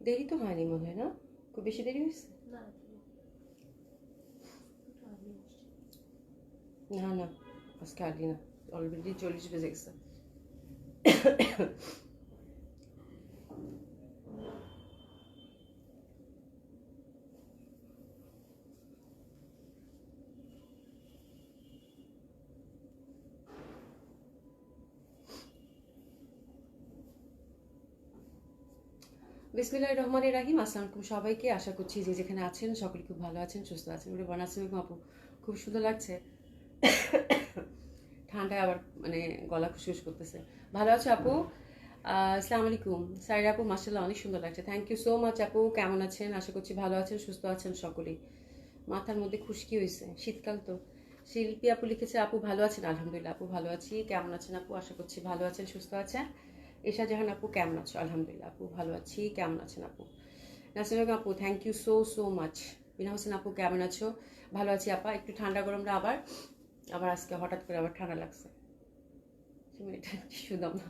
দেরি তো হয়নি মনে হয়, না খুব বেশি দেরি হয়েছে? না না, আজকে আগে না, অলরেডি 40 বেজে গেছে। বিসমিল্লাহির রহমানির রহিম। আসসালামু আলাইকুম সবাইকে, আশা করছি যে যেখানে আছেন সকলে খুব ভালো আছেন, সুস্থ আছেন। বলে বানাচ্ছেন আপু, খুব সুন্দর লাগছে। ঠান্ডায় আবার মানে গলা খুশখুশ করতেছে। ভালো আছো আপু? আসসালামু আলাইকুম সাইরা আপু, মাশাআল্লাহ অনেক সুন্দর লাগছে। থ্যাংক ইউ সো মাচ আপু। কেমন আছেন? আশা করছি ভালো আছেন, সুস্থ আছেন সকলেই। মাথার মধ্যে খুশকি হয়েছে, শীতকাল তো। শিল্পী আপু লিখেছে আপু ভালো আছেন? আলহামদুলিল্লাহ আপু ভালো আছি। কেমন আছেন আপু? আশা করছি ভালো আছেন, সুস্থ আছেন। এশা জাহান আপু কেমন আছো? আলহামদুলিল্লাহ আপু ভালো আছি। কেমন আছেন আপু? নাসির বেগম আপু thank you so so much. Bina Hossain আপু কেমন আছো? ভালো আছি আপা। একটু ঠান্ডা গরমটা আবার আবার আজকে হঠাৎ করে আবার ঠান্ডা লাগছে। শুধাম না,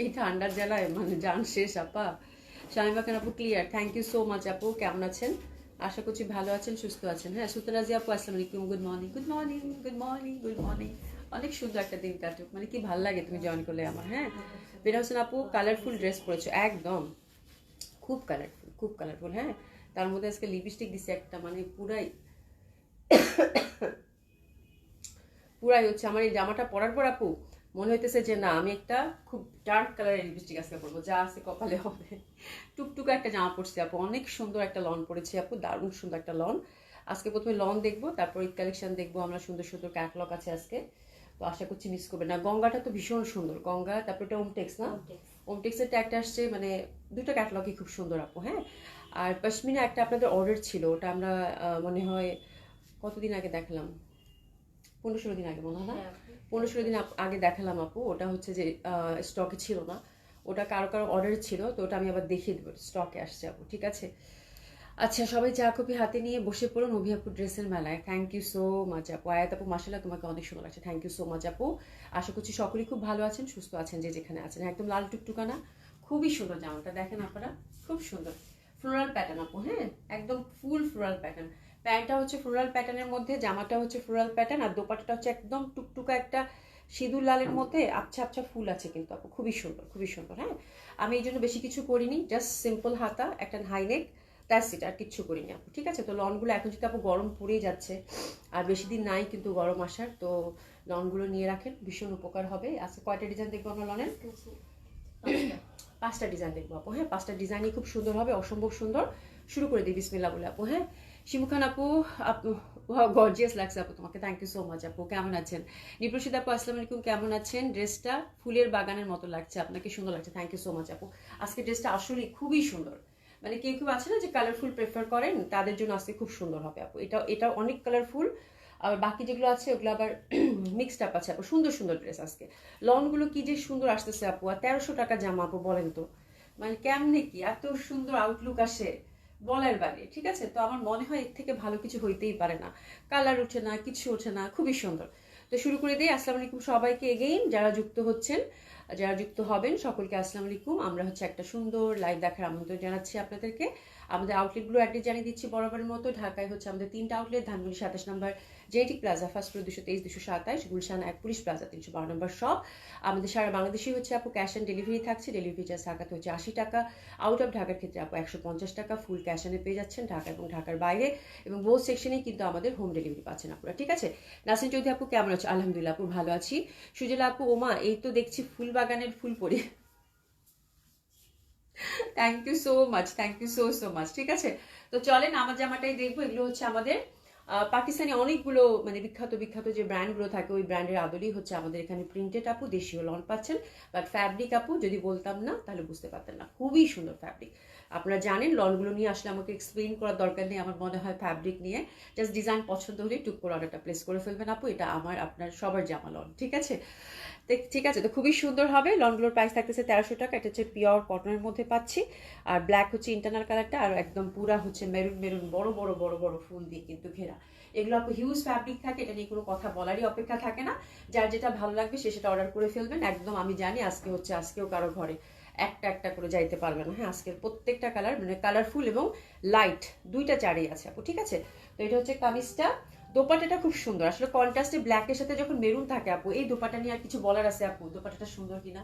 এই ঠান্ডার জ্বালায় মানে জান শেষ আপা। শামিমা খান আপু clear, thank you so much আপু। কেমন আছেন? আশা করছি ভালো আছেন, সুস্থ আছেন। হ্যাঁ সুতরাজি আপু আসসালামু আলাইকুম, good morning good morning good morning good morning. অনেক সুন্দর একটা দিন কাটুক, মানে কি ভালো লাগে তুমি জয়েন করলে আমার। হ্যাঁ বিনা হোসেন আপু কালারফুল ড্রেস পরেছো একদম, খুব কালারফুল খুব কালারফুল। হ্যাঁ তার মধ্যে আজকে লিপস্টিক দিছে একটা, মানে পুরাই পুরাই হচ্ছে আমার এই জামাটা পরার পর আপু মনে হইতেছে যে না আমি একটা খুব ডার্ক কালারের লিপস্টিক আজকে পরবো, যা আছে কপালে হবে। টুকটুকা একটা জামা পরছি আপু, অনেক সুন্দর একটা লন পরেছি আপু, দারুণ সুন্দর একটা লন। আজকে প্রথমে লন দেখবো, তারপর ঈদ কালেকশন দেখবো আমরা, সুন্দর সুন্দর ক্যাটলগ আছে আজকে। তো আশা করছি মিস করবে না। গঙ্গাটা তো ভীষণ সুন্দর, গঙ্গা। তারপর এটা ওমটেক্স না, ওমটেক্সের ট্যাগটা আসছে, মানে দুটো ক্যাটলগই খুব সুন্দর আপু। হ্যাঁ আর পশমিনা একটা আপনাদের অর্ডার ছিল, ওটা আমরা মনে হয় কতদিন আগে দেখালাম, 15-16 দিন আগে মনে হয় না, 15-16 দিন আগে দেখালাম আপু। ওটা হচ্ছে যে স্টকে ছিল না, ওটা কারো কারো অর্ডার ছিল, তো ওটা আমি আবার দেখিয়ে দেবো, স্টকে আসছে আপু, ঠিক আছে? আচ্ছা সবাই চা কপি হাতে নিয়ে বসে পড়ুন অভি আপু ড্রেসের মেলায়। থ্যাংক ইউ সো মাচ আপু। আয়াত আপু মাশাআল্লাহ তোমাকে অনেক সুন্দর লাগছে, থ্যাংক ইউ সো মাচ আপু। আশা করছি সকলেই খুব ভালো আছেন, সুস্থ আছেন যে যেখানে আছেন। একদম লাল টুকটুকানা, খুবই সুন্দর জামাটা, দেখেন আপনারা, খুব সুন্দর ফ্লোরাল প্যাটার্ন আপু। হ্যাঁ একদম ফুল ফ্লোরাল প্যাটার্ন। প্যান্টটা হচ্ছে ফ্লোরাল প্যাটার্নের মধ্যে, জামাটা হচ্ছে ফ্লোরাল প্যাটার্ন, আর দোপাট্টাটা হচ্ছে একদম টুকটুকা একটা সিঁদুর লালের মধ্যে আবছা আবছা ফুল আছে কিন্তু আপু, খুবই সুন্দর খুবই সুন্দর। হ্যাঁ আমি এই জন্য বেশি কিছু করিনি, জাস্ট সিম্পল হাতা, একটা হাইনেক, দ্যাটস ইট, আর কিচ্ছু করিনি আপু, ঠিক আছে? তো লনগুলো এখন যদি আপু গরম পড়েই যাচ্ছে, আর বেশি দিন নাই কিন্তু গরম আসার, তো লনগুলো নিয়ে রাখেন, ভীষণ উপকার হবে। আজকে কয়টা ডিজাইন দেখবো আমরা লনের? 5টা ডিজাইন দেখবো আপু। হ্যাঁ 5টা ডিজাইনই খুব সুন্দর হবে, অসম্ভব সুন্দর। শুরু করে দিই বিসমিল্লাহ বলে আপু। হ্যাঁ শিমু খান আপু, আপু গর্জিয়াস লাগছে আপু তোমাকে, থ্যাংক ইউ সো মাচ আপু। কেমন আছেন? নিপ্রসিদ আপু আসসালামু আলাইকুম, কেমন আছেন? ড্রেসটা ফুলের বাগানের মতো লাগছে আপনাকে, সুন্দর লাগছে, থ্যাংক ইউ সো মাচ আপু। আজকে ড্রেসটা আসলে খুবই সুন্দর, মানে কেউ কেউ আছে না যে কালারফুল প্রেফার করেন, তাদের জন্য আজকে খুব সুন্দর হবে আপু। এটা অনেক কালারফুল, আর বাকি যেগুলো আছে ওগুলো আবার মিক্সড আপ আছে আপু। সুন্দর সুন্দর ড্রেস আজকে, লনগুলো কি যে সুন্দর আসতেছে আপু। আর 1300 টাকা জামা আপু, বলেন তো মানে কেমনে কি এত সুন্দর আউটলুক আসে, বলার বাইরে, ঠিক আছে? তো আমার মনে হয় এর থেকে ভালো কিছু হইতেই পারে না, কালার ওঠে না, কিছু ওঠে না, খুবই সুন্দর। তো শুরু করে দিই। আসসালামু আলাইকুম সবাইকে এগেইন, যারা যুক্ত হচ্ছেন, যারা যুক্ত হবেন সকলকে আসসালামু আলাইকুম। আমরা হচ্ছে একটা সুন্দর লাইভ দেখার আমন্ত্রণ জানাচ্ছি আপনাদেরকে। আমাদের আউটলেটগুলো অ্যাড্রেস জানিয়ে দিচ্ছি বরাবরের মতো। ঢাকায় হচ্ছে আমাদের 3টা আউটলেট, ধানমন্ডি 27 নম্বর JT plaza, first floor 223 227, Gulshan 1 police plaza 312 নম্বর শপ। আমাদের সারা বাংলাদেশে হচ্ছে আপু ক্যাশ অন ডেলিভারি থাকছে, ডেলিভারি চার্জ ঢাকাতে হচ্ছে 80 টাকা, আউট অফ ঢাকার ক্ষেত্রে আপু 150 টাকা, ফুল ক্যাশ অনে পেয়ে যাচ্ছেন ঢাকা এবং ঢাকার বাইরে, এবং বোথ সেকশনেই কিন্তু আমাদের হোম ডেলিভারি পাচ্ছেন আপনারা, ঠিক আছে? নাসিন চৌধুরী আপু কেমন আছো? আলহামদুলিল্লাহ আপু ভালো আছি। সুজলা আপু, ওমা এই তো দেখছি ফুল বাগানের ফুল পরি। Thank you so much, thank you so so much, ঠিক আছে? তো চলেন আমার জামাটাই দেখবো। এগুলো হচ্ছে আমাদের পাকিস্তানি অনেকগুলো মানে বিখ্যাত বিখ্যাত যে ব্র্যান্ডগুলো থাকে, ওই ব্র্যান্ডের আদলেই হচ্ছে আমাদের এখানে প্রিন্টেড আপু, দেশীয় লন পাচ্ছেন। বাট ফ্যাব্রিক আপু যদি বলতাম না তাহলে বুঝতে পারতেন না, খুবই সুন্দর ফ্যাব্রিক। আপনারা জানেন লনগুলো নিয়ে আসলে আমাকে এক্সপ্লেইন করার দরকার নেই আমার মনে হয়, ফ্যাব্রিক নিয়ে জাস্ট ডিজাইন পছন্দ হলে টুক করে অর্ডারটা প্লেস করে ফেলবেন আপু। এটা আমার আপনার সবার জামা লন, ঠিক আছে? ঠিক আছে, তো খুবই সুন্দর হবে। লনগুলোর প্রাইস থাকতেছে 1300 টাকা। এটা হচ্ছে পিওর কটনের মধ্যে পাচ্ছি, আর ব্ল্যাক হচ্ছে ইন্টারনাল কালারটা, আর একদম পুরা হচ্ছে মেরুন মেরুন, বড় বড় বড় বড় ফুল দিয়ে কিন্তু ঘেরা। এগুলো আপু হিউজ ফ্যাব্রিক থাকে, এটা নিয়ে কোনো কথা বলারই অপেক্ষা থাকে না। যার যেটা ভালো লাগবে সে সেটা অর্ডার করে ফেলবেন। একদম আমি জানি আজকে হচ্ছে আজকেও কারো ঘরে একটা একটা করে যাইতে পারবে না। হ্যাঁ, আজকের প্রত্যেকটা কালার মানে কালারফুল এবং লাইট দুইটা চারেই আছে আপু, ঠিক আছে। তো এটা হচ্ছে কামিজটা। দোপাট্টাটা খুব সুন্দর, আসলে কন্ট্রাস্টে ব্ল্যাকের সাথে যখন মেরুন থাকে আপু, এই দোপাট্টা নিয়ে আর কিছু বলার আছে আপু? দোপাট্টাটা সুন্দর কিনা,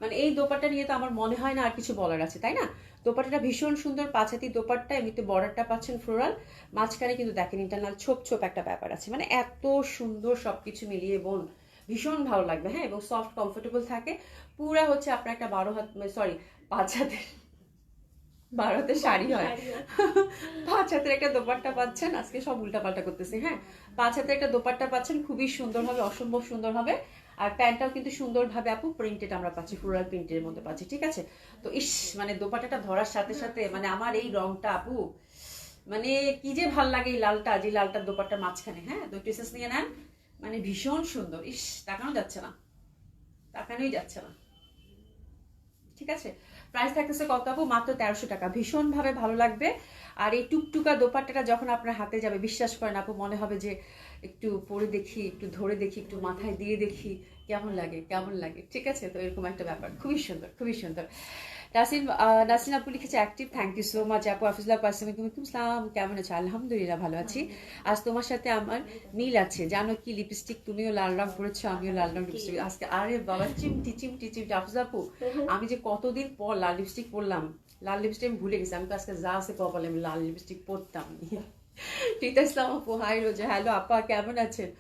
মানে এই দোপাট্টা নিয়ে তো আমার মনে হয় না আর কিছু বলার আছে, তাই না? দোপাট্টাটা ভীষণ সুন্দর, পাঁচাতি দোপাট্টা, এমনিতে বর্ডারটা পাচ্ছেন ফ্লোরাল, মাঝখানে কিন্তু দেখেন ইন্টারনাল ছোপ ছোপ একটা ব্যাপার আছে, মানে এত সুন্দর সবকিছু মিলিয়ে বোন ভীষণ ভালো লাগবে। হ্যাঁ, এবং সফট কমফোর্টেবল থাকে পুরা, হচ্ছে আপনার একটা 12 হাত, সরি 5 হাতের, 12 হাতের শাড়ি হয়, 5 হাতের একটা দোপাট্টা পাচ্ছেন। আজকে সব উল্টাপাল্টা করতেছি। হ্যাঁ, 5 হাতের একটা দোপাট্টা পাচ্ছেন, খুবই সুন্দর হবে, অসম্ভব সুন্দর হবে। আর প্যান্টটাও কিন্তু সুন্দরভাবে আপু প্রিন্টেড আমরা পাচ্ছি, ফ্লোরাল প্রিন্টের মধ্যে পাচ্ছি, ঠিক আছে। তো ইস, মানে দোপাট্টাটা ধরার সাথে সাথে মানে আমার এই রংটা আপু, মানে কি যে ভাল লাগে এই লালটা, যে লালটার দোপাট্টার মাঝখানে। হ্যাঁ, 2 পিসেস নিয়ে নেন, মানে ভীষণ সুন্দর। ইস, তাকানো যাচ্ছে না, তাকানোই যাচ্ছে না, ঠিক আছে। প্রাইস থাকতেছে কত আপু? মাত্র 1300 টাকা। ভীষণভাবে ভালো লাগবে। আর এই টুকটুকা দোপাট্টাটা যখন আপনার হাতে যাবে, বিশ্বাস করেন আপু, মনে হবে যে একটু পরে দেখি, একটু ধরে দেখি, একটু মাথায় দিয়ে দেখি কেমন লাগে, কেমন লাগে, ঠিক আছে। তো এরকম একটা ব্যাপার, খুবই সুন্দর, খুবই সুন্দর। নাসিন আপু লিখেছে active, thank you so much আপু। হাফিজুল্লাহ আসসালামাইকুম সালাম, কেমন আছো? আলহামদুলিল্লাহ ভালো আছি। আজ তোমার সাথে আমার মিল আছে, জানো কি? লিপস্টিক তুমিও লাল রং পরেছো, আমিও লাল রং লিপস্টিক আজকে। আরে বাবা, চিমটি চিমটি চিমটি। হাফিজা আপু, আমি যে কতদিন পর লাল লিপস্টিক পরলাম, লাল লিপস্টিক আমি ভুলে গেছি। আমি তো আজকে যা আছে কপালে আমি লাল লিপস্টিক পরতাম। রিতা ইসলাম আপু, হাই রোজা, হ্যালো আপা, কেমন আছেন?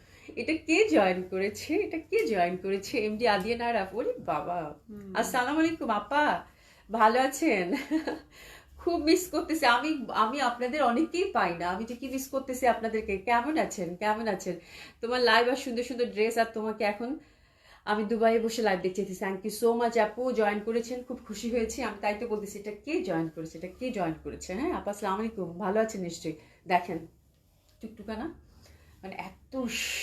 এটা কে জয়েন করেছে? এটা কে জয়েন করেছে? এমডি আদিয়া নায়ার আপু, ওরে বাবা, আসসালামু আলাইকুম আপা, ভালো আছেন? খুব মিস করতেছি আমি, আমি আপনাদের অনেককেই পাই না, আমি ঠিকই মিস করতেছি আপনাদেরকে। কেমন আছেন, কেমন আছেন? তোমার লাইভ আর সুন্দর সুন্দর ড্রেস, আর তোমাকে এখন আমি দুবাইয়ে বসে লাইভ দেখছি। থ্যাংক ইউ সো মাচ আপু, জয়েন করেছেন, খুব খুশি হয়েছি। আমি তাই তো বলতেছি, এটা কে জয়েন করেছে, এটা কে জয়েন করেছে? হ্যাঁ আপা, আসসালামু আলাইকুম, ভালো আছেন নিশ্চয়ই। দেখেন টুকটুকা না, মানে এত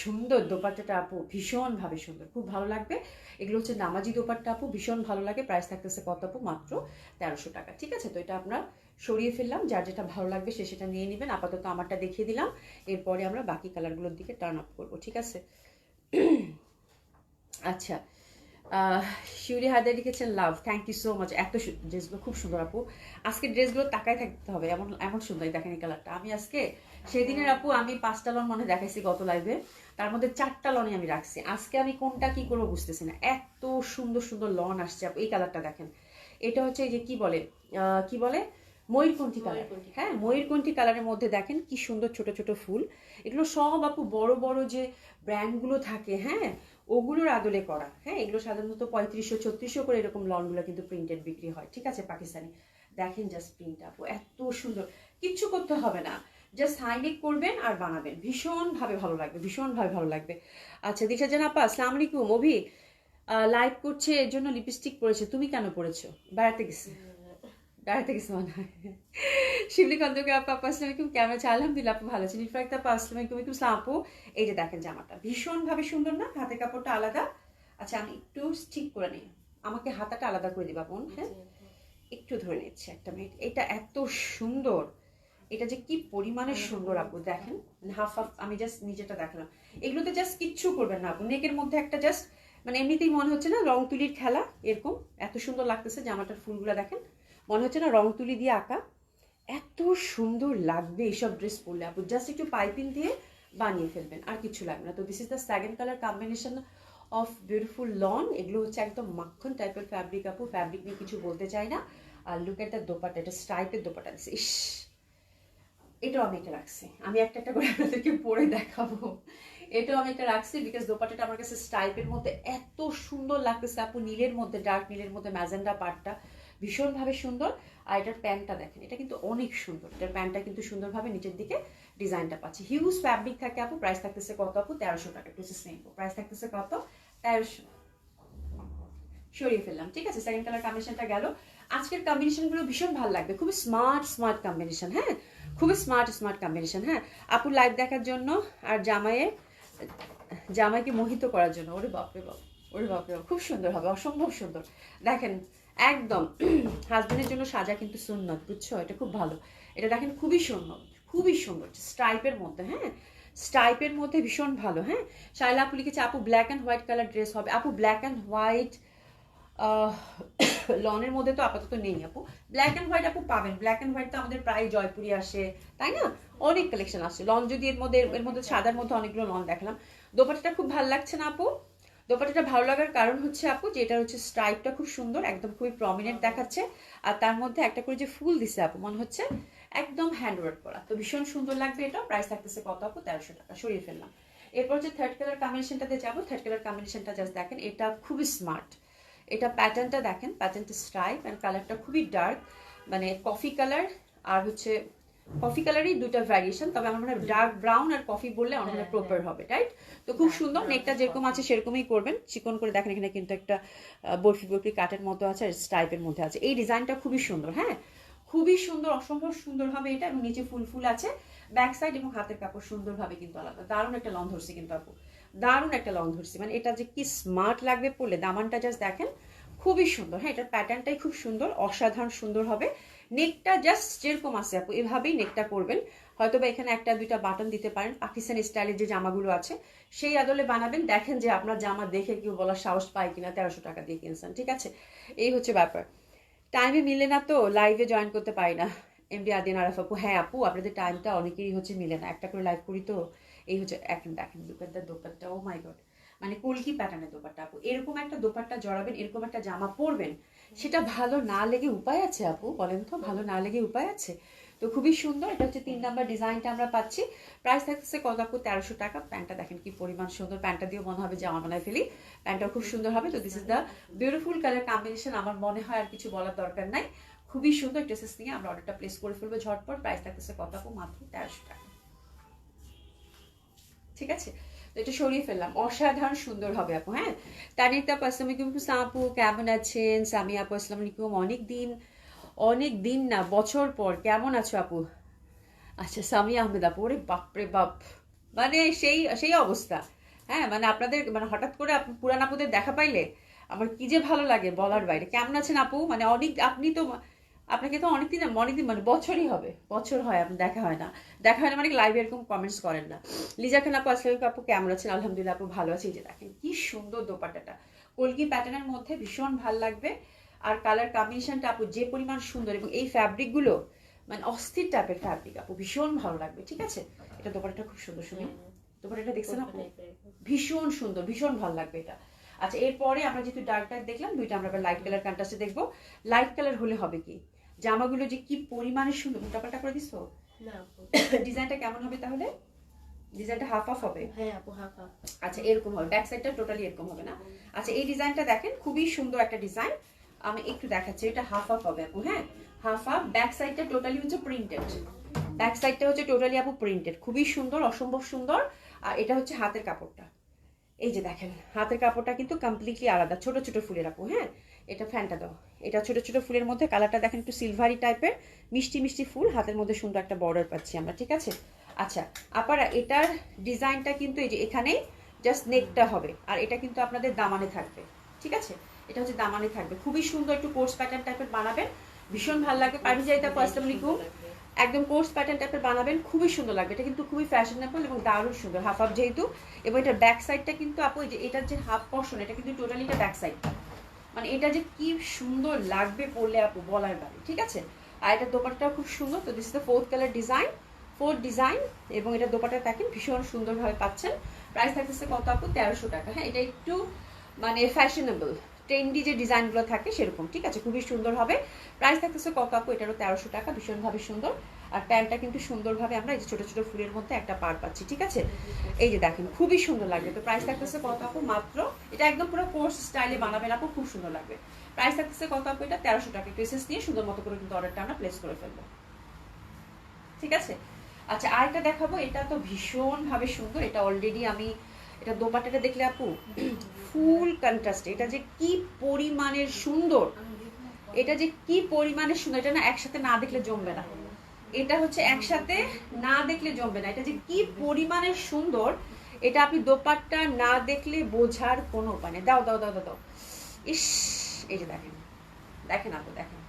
সুন্দর দোপাট্টাটা আপু, ভীষণভাবে সুন্দর, খুব ভালো লাগবে। এগুলো হচ্ছে নামাজি দোপাট্টা আপু, ভীষণ ভালো লাগে। প্রাইস থাকতেছে কত আপু? মাত্র 1300 টাকা, ঠিক আছে। তো এটা আমরা সরিয়ে ফেললাম, যার যেটা ভালো লাগবে সে সেটা নিয়ে নেবেন। আপাতত আমারটা দেখিয়ে দিলাম, এরপরে আমরা বাকি কালারগুলোর দিকে টার্ন আপ করবো, ঠিক আছে। আচ্ছা, শিউরি হায়দার লিখেছেন লাভ, থ্যাংক ইউ সো মাচ। এত ড্রেসগুলো খুব সুন্দর আপু, আজকে ড্রেসগুলো তাকায় থাকতে হবে, এমন এমন সুন্দর। দেখেন এই কালারটা, আমি আজকে সেদিনের আপু আমি 5টা লন মনে দেখাইছি গত লাইভে, তার মধ্যে 4টা লনই আমি রাখছি। আজকে আমি কোনটা কি করবো বুঝতেছি না, এত সুন্দর সুন্দর লন আসছে আপু। এই কালারটা দেখেন, এটা হচ্ছে এই যে কি বলে, কি বলে, ময়ূরকণ্ঠী কালার। হ্যাঁ, ময়ূরকণ্ঠী কালারের মধ্যে দেখেন কি সুন্দর ছোট ছোট ফুল। এগুলো সব আপু বড় বড় যে ব্র্যান্ডগুলো থাকে, হ্যাঁ, ওগুলোর আদলে করা। হ্যাঁ, এগুলো সাধারণত 3500 3600 করে এরকম লনগুলো কিন্তু প্রিন্টেড বিক্রি হয়, ঠিক আছে, পাকিস্তানি। দেখেন জাস্ট প্রিন্ট আপু, এত সুন্দর, কিচ্ছু করতে হবে না, জাস্ট হাইলাইট করবেন আর বানাবেন, ভীষণভাবে ভালো লাগবে, ভীষণভাবে ভালো লাগবে। আচ্ছা, দিশা জান আপা, আসসালামু আলাইকুম। অভি লাইভ করছে, এর জন্য লিপস্টিক পরেছে, তুমি কেন পরেছো? বেড়াতে গেছে, বেড়াতে গেছে মনে হয়। শিবলি খন্দকার আপা, আপা আসসালামু আলাইকুম, কেমন আছে? আলহামদুলিল্লাহ আপু, ভালো আছি। নিফরাত আপা, আসসালামু আলাইকুম আপু। এই যে দেখেন জামাটা ভীষণভাবে সুন্দর না, হাতের কাপড়টা আলাদা। আচ্ছা, আমি একটু ঠিক করে নিই, আমাকে হাতাটা আলাদা করে দিবা বোন। হ্যাঁ, একটু ধরে নিচ্ছি, একটা মিনিট। এটা এত সুন্দর, এটা যে কি পরিমাণে সুন্দর আপু, দেখেন হাফ হাফ। আমি জাস্ট নিচেটা দেখালাম, এগুলোতে জাস্ট কিচ্ছু করবেন না আপু। নেকের মধ্যে একটা জাস্ট, মানে এমনিতেই মনে হচ্ছে না রং তুলির খেলা, এরকম এত সুন্দর লাগতেছে। জামাটার ফুলগুলো দেখেন, মনে হচ্ছে না রং তুলি দিয়ে আঁকা, এত সুন্দর লাগবে এইসব ড্রেস পরলে আপু। জাস্ট একটু পাইপিং দিয়ে বানিয়ে ফেলবেন, আর কিছু লাগবে না। তো this is the second colour combination of beautiful lawn. এগুলো হচ্ছে একদম মাখন টাইপের ফ্যাব্রিক আপু, ফ্যাব্রিক নিয়ে কিছু বলতে চাই না। আর লুক এট দ্য দোপাট্টা, এটা স্ট্রাইপের দোপাট্টা দিচ্ছে। ইস, এটাও আমি একটা রাখছি, আমি একটা একটা করে আপনাদেরকে পরে দেখাবো। এটাও আমি একটা রাখছি বিকজ দোপাট্টাটা আমার কাছে স্ট্রাইপের মধ্যে এত সুন্দর লাগতেছে আপু, নীলের মধ্যে, ডার্ক নীলের মধ্যে ম্যাজেন্ডা পার্টটা ভীষণভাবে সুন্দর। আর এটার প্যান্টটা দেখেন, এটা কিন্তু অনেক সুন্দর, এটার প্যান্টটা কিন্তু সুন্দরভাবে নিচের দিকে ডিজাইনটা পাচ্ছি। হিউজ ফ্যাব্রিক থাকে আপু। প্রাইস থাকতেছে কত আপু? 1300 টাকা। একটু সেম প্রাইস থাকতেছে কত? 1300। সরিয়ে ফেললাম, ঠিক আছে। সেকেন্ড কালার কম্বিনেশনটা গেল। আজকের কম্বিনেশনগুলো ভীষণ ভালো লাগবে, খুবই স্মার্ট স্মার্ট কম্বিনেশন। হ্যাঁ, খুবই স্মার্ট স্মার্ট কম্বিনেশন। হ্যাঁ আপু, লাইভ দেখার জন্য আর জামাইকে মোহিত করার জন্য। ওরে বাপরে বাপ, ওরে বাপরে বাপ, খুব সুন্দর হবে, অসম্ভব সুন্দর। দেখেন একদম হাজবেন্ডের জন্য সাজা কিন্তু সুন্নত, বুঝছো, এটা খুব ভালো। এটা দেখেন খুবই সুন্দর, খুবই সুন্দর, স্ট্রাইপের মধ্যে। হ্যাঁ, স্ট্রাইপের মধ্যে ভীষণ ভালো। হ্যাঁ, শাইলা আপু লিখেছে আপু black and white colour dress হবে। আপু ব্ল্যাক অ্যান্ড হোয়াইট লনের মধ্যে তো আপাতত নেই আপু। ব্ল্যাক অ্যান্ড হোয়াইট আপু পাবেন, ব্ল্যাক অ্যান্ড হোয়াইট তো আমাদের প্রায় জয়পুরি আসে, তাই না? অনেক কালেকশন আসছে লন। যদি এর মধ্যে সাদার মধ্যে অনেকগুলো লন দেখালাম। দোপাট্টাটা খুব ভালো লাগছে না আপু? দোপাট্টাটা ভালো লাগার কারণ হচ্ছে আপু যে এটা হচ্ছে স্ট্রাইপটা খুব সুন্দর, একদম খুবই প্রমিনেন্ট দেখাচ্ছে। আর তার মধ্যে একটা করে যে ফুল দিছে আপু, মনে হচ্ছে একদম হ্যান্ডওয়ার্ক করা, তো ভীষণ সুন্দর লাগবে এটা। প্রাইস থাকতেছে কত আপু? 1300 টাকা। সরিয়ে ফেললাম। এরপর হচ্ছে থার্ড কালার কম্বিনেশনটাতে যাবো। থার্ড কালার কম্বিনেশনটা জাস্ট দেখেন, এটা খুবই স্মার্ট। এটা প্যাটার্নটা দেখেন, প্যাটার্নটা স্ট্রাইপ অ্যান্ড কালারটা খুবই ডার্ক, মানে কফি কালার আর হচ্ছে কফি কালারই দুটো ভ্যারিয়েশন, তবে আমার মনে হয় ডার্ক ব্রাউন আর কফি বললে আমার মনে হয় প্রপার হবে, রাইট? তো খুব সুন্দর। নেকটা যেরকম আছে সেরকমই করবেন, চিকন করে দেখেন এখানে কিন্তু একটা বরফি বরফি কাটের মতো আছে আর স্ট্রাইপের মধ্যে আছে। এই ডিজাইনটা খুবই সুন্দর, হ্যাঁ খুবই সুন্দর, অসম্ভব সুন্দর হবে এটা। এবং নিচে ফুল ফুল আছে, ব্যাক সাইড এবং হাতের কাপড় সুন্দরভাবে কিন্তু আলাদা। দারুণ একটা লং ধরছি কিন্তু আপু, দারুণ একটা লং ধরছি, মানে এটা যে কি স্মার্ট লাগবে পরলে। দামানটা জাস্ট দেখেন, খুবই সুন্দর। হ্যাঁ, এটার প্যাটার্নটাই খুব সুন্দর, অসাধারণ সুন্দর হবে। নেকটা জাস্ট যেরকম আছে আপু এভাবেই নেকটা করবেন। হয়তো বা এখানে একটা দুইটা বাটন দিতে পারেন, পাকিস্তানি স্টাইলের যে জামাগুলো আছে সেই আদলে বানাবেন। দেখেন যে আপনার জামা দেখে কেউ বলার সাহস পায় কিনা 1300 টাকা দিয়ে কিনছেন, ঠিক আছে? এই হচ্ছে ব্যাপার। টাইমে মিলে না তো, লাইভে জয়েন করতে পারি না। এমডি আদিন আরাফ আপু, হ্যাঁ আপু আপনাদের টাইমটা অনেকেরই হচ্ছে মিলে না, একটা করে লাইভ করি তো। এই হচ্ছে এখন দেখেন দোপাট্টা, ও মাই গড, মানে কলকি প্যাটার্নের দোপাট্টা আপু। এরকম একটা দোপাট্টা জড়াবেন, এরকম একটা জামা পরবেন, সেটা ভালো না লেগে উপায় আছে আপু? বলেন তো, ভালো না লেগে উপায় আছে? তো খুবই সুন্দর। এটা হচ্ছে 3 নাম্বার ডিজাইনটা আমরা পাচ্ছি। প্রাইস থাকছে কত আপু? 1300 টাকা। প্যান্টটা দেখেন কি পরিমাণ সুন্দর, প্যান্টটা দিয়েও মনে হবে জামা বানায় ফেলি। প্যান্টটাও খুব সুন্দর হবে। তো this is the beautiful colour combination. আমার মনে হয় আর কিছু বলার দরকার নাই, খুবই সুন্দর। ড্রেসেস নিয়ে আমরা অর্ডারটা প্লেস করে ফেলবো ঝটপট। প্রাইস থাকতেছে কত আপু? মাত্র 1300 টাকা, ঠিক আছে? তো এটা সরিয়ে ফেললাম, অসাধারণ সুন্দর হবে আপু। হ্যাঁ, তানিতা আপু আসসালামু আলাইকুম। আপু কেমন আছেন? সামি আপু আসসালামু আলাইকুম। অনেক দিন না, বছর পর, কেমন আছো আপু? আচ্ছা, সামি আহমেদ আপু, ওরে বাপরে বাপ, মানে সেই সেই অবস্থা। হ্যাঁ, মানে আপনাদের মানে হঠাৎ করে পুরান আপুদের দেখা পাইলে আমার কি যে ভালো লাগে বলার বাইরে। কেমন আছেন আপু? মানে অনেক, আপনি তো, আপনাকে তো অনেকদিন মানে বছরই হবে, বছর হয় আপনি দেখা হয় না। দেখা হয় না মানে লাইভে এরকম কমেন্টস করেন না। লিজা খান আপু আসসালামু আপু, কেমন আছেন? আলহামদুলিল্লাহ আপু ভালো আছি। এই যে দেখেন কি সুন্দর দোপাট্টাটা, কলকি প্যাটার্নের মধ্যে ভীষণ ভালো লাগবে। আর কালার কম্বিনেশনটা আপু যে পরিমাণ সুন্দর, এবং এই ফ্যাব্রিকগুলো মানে অস্থির টাইপের ফ্যাব্রিক আপু, ভীষণ ভালো লাগবে, ঠিক আছে? এটা দোপাট্টাটা খুব সুন্দর, শুনি দোপাট্টাটা দেখছেন আপু, ভীষণ সুন্দর, ভীষণ ভালো লাগবে এটা। আচ্ছা, এরপরে আমরা যেহেতু ডার্ক দেখলাম, দুইটা আমরা লাইট কালার কন্ট্রাস্টে দেখবো। লাইট কালার হলে হবে কি, জামাগুলো যে কি পরিমাণে সুন্দর। উল্টাপাল্টা করে দিছো না আপু? ডিজাইনটা কেমন হবে তাহলে? ডিজাইনটা হাফ হাফ হবে? হ্যাঁ আপু, হাফ হাফ। আচ্ছা, এরকম হবে, ব্যাক সাইডটা টোটালি এরকম হবে না। আচ্ছা, এই ডিজাইনটা দেখেন, খুবই সুন্দর একটা ডিজাইন। আমি একটু দেখাচ্ছি, এটা হাফ হাফ হবে আপু। হ্যাঁ, হাফ হাফ। ব্যাক সাইডটা টোটালি হচ্ছে প্রিন্টেড, ব্যাক সাইডটা হচ্ছে টোটালি আপু প্রিন্টেড, খুবই সুন্দর, অসম্ভব সুন্দর। আর এটা হচ্ছে হাতের কাপড়টা, এই যে দেখেন হাতের কাপড়টা কিন্তু কমপ্লিটলি আলাদা, ছোট ছোট ফুলের আপু। হ্যাঁ, এটা ফ্যানটা দাও, এটা ছোট ছোট ফুলের মধ্যে কালারটা দেখেন একটু সিলভারি টাইপের, মিষ্টি মিষ্টি ফুল, হাতের মধ্যে সুন্দর একটা বর্ডার পাচ্ছি আমরা, ঠিক আছে? আচ্ছা আপারা, এটার ডিজাইনটা কিন্তু এই যে এখানে জাস্ট নেকটা হবে, আর এটা কিন্তু আপনাদের দামানে থাকবে, ঠিক আছে? এটা হচ্ছে দামানে থাকবে, খুবই সুন্দর, একটু কোর্স প্যাটার্ন টাইপের বানাবেন, ভীষণ ভালো লাগবে। পারভিজাইতা আপু আসসালামু আলাইকুম। একদম কোর্স প্যাটার্ন টাইপের বানাবেন, খুবই সুন্দর লাগবে। এটা কিন্তু খুবই ফ্যাশনেবল এবং দারুণ সুন্দর, হাফ হাফ যেহেতু। এবং এটার ব্যাক সাইডটা কিন্তু আপু, এই যে এটার যে হাফ পোর্শন, এটা কিন্তু টোটালি এটা ব্যাক সাইডটা, মানে এটা যে কি সুন্দর লাগবে পরলে আপু বলার বাইরে, ঠিক আছে? আর এটা দোপাট্টাটাও খুব সুন্দর। তো this is the fourth colour design, fourth design. এবং এটা দোপাট্টা দেখেন ভীষণ সুন্দরভাবে পাচ্ছেন। প্রাইস থাকতেছে কত আপু? 1300 টাকা। হ্যাঁ, এটা একটু মানে ফ্যাশনেবল, ট্রেন্ডি যে ডিজাইনগুলো থাকে সেরকম, ঠিক আছে? খুবই সুন্দর হবে। প্রাইস থাকতেছে কত আপু? এটারও 1300 টাকা, ভীষণভাবে সুন্দর। আর প্যান্টটা কিন্তু সুন্দরভাবে আমরা এই যে ছোট ছোট ফুলের মধ্যে একটা পার পাচ্ছি, ঠিক আছে? এই যে দেখেন খুবই সুন্দর লাগবে। তো প্রাইস থাকতেছে কত আপু? মাত্র, এটা একদম পুরো কোর্স স্টাইলে বানাবেন আপু, খুব সুন্দর লাগবে। প্রাইস থাকতেছে কত আপু? এটা 1300 টাকা। ড্রেসেস নিয়ে সুন্দর মতো করে কিন্তু অর্ডারটা আমরা প্লেস করে ফেলবো, ঠিক আছে? আচ্ছা, আরেকটা দেখাবো, এটা তো ভীষণ ভাবে সুন্দর। এটা অলরেডি আমি, এটা দোপাট্টাটা দেখলে আপু ফুল কন্ট্রাস্ট, এটা যে কি পরিমাণের সুন্দর, এটা যে কি পরিমাণের সুন্দর, এটা না একসাথে না দেখলে জমবে না, এটা হচ্ছে একসাথে না দেখলে জমবে না, এটা যে কি পরিমাণের সুন্দর, এটা আপনি দোপাট্টা না দেখলে বোঝার কোনো উপায় নেই। দাও দাও দাও দাও দাও, ইস, এই যে দেখেন, দেখেন আপু দেখেন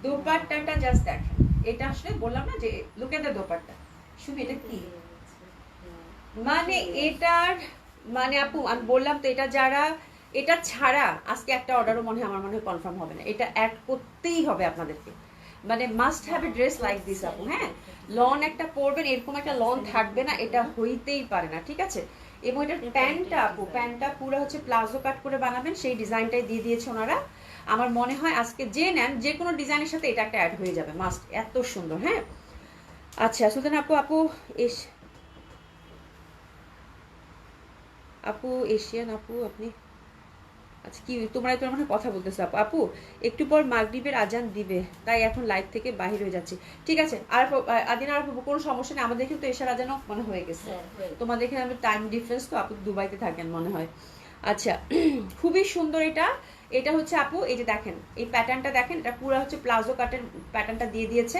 দোপাট্টাটা, জাস্ট দেখেন। এটা আসলে বললাম না যে লুক এট দ্য দোপাট্টা, শুধু এটা কি মানে এটার মানে আপু আমি বললাম তো, এটা যারা এটা ছাড়া আজকে একটা অর্ডারও আমার মনে হয় কনফার্ম হবে না, এটা অ্যাড করতেই হবে আপনাদেরকে, মানে must have a dress like this আপু। হ্যাঁ, লন একটা পরবেন, এরকম একটা লন থাকবে না, এটা হইতেই পারে না, ঠিক আছে। এবং এটার প্যান্টটা আপু, প্যান্টটা পুরো হচ্ছে প্লাজো কাট করে বানাবেন, সেই ডিজাইনটাই দিয়ে দিয়েছে ওনারা। আমার মনে হয় আজকে যে নেন যে কোনো ডিজাইনের সাথে এটা একটা অ্যাড হয়ে যাবে মাস্ট, এত সুন্দর। হ্যাঁ, আচ্ছা সুলতান আপু, আপু এশিয়ান আপু আপনি, আচ্ছা কি তোমরা তোমার মনে কথা বলতেছো আপু। আপু একটু পর মাগরিবের আজান দিবে, তাই এখন লাইভ থেকে বাহির হয়ে যাচ্ছি। ঠিক আছে, আর আদিন আর কোনো সমস্যা নেই, আমাদের কিন্তু এশার আজানও মনে হয়ে গেছে, তোমাদের এখানে আমি টাইম ডিফারেন্স তো, আপু দুবাইতে থাকেন মনে হয়। আচ্ছা খুবই সুন্দর এটা। এটা হচ্ছে আপু এই যে দেখেন এই প্যাটার্নটা দেখেন, এটা পুরো হচ্ছে প্লাজো কাটের প্যাটার্নটা দিয়ে দিয়েছে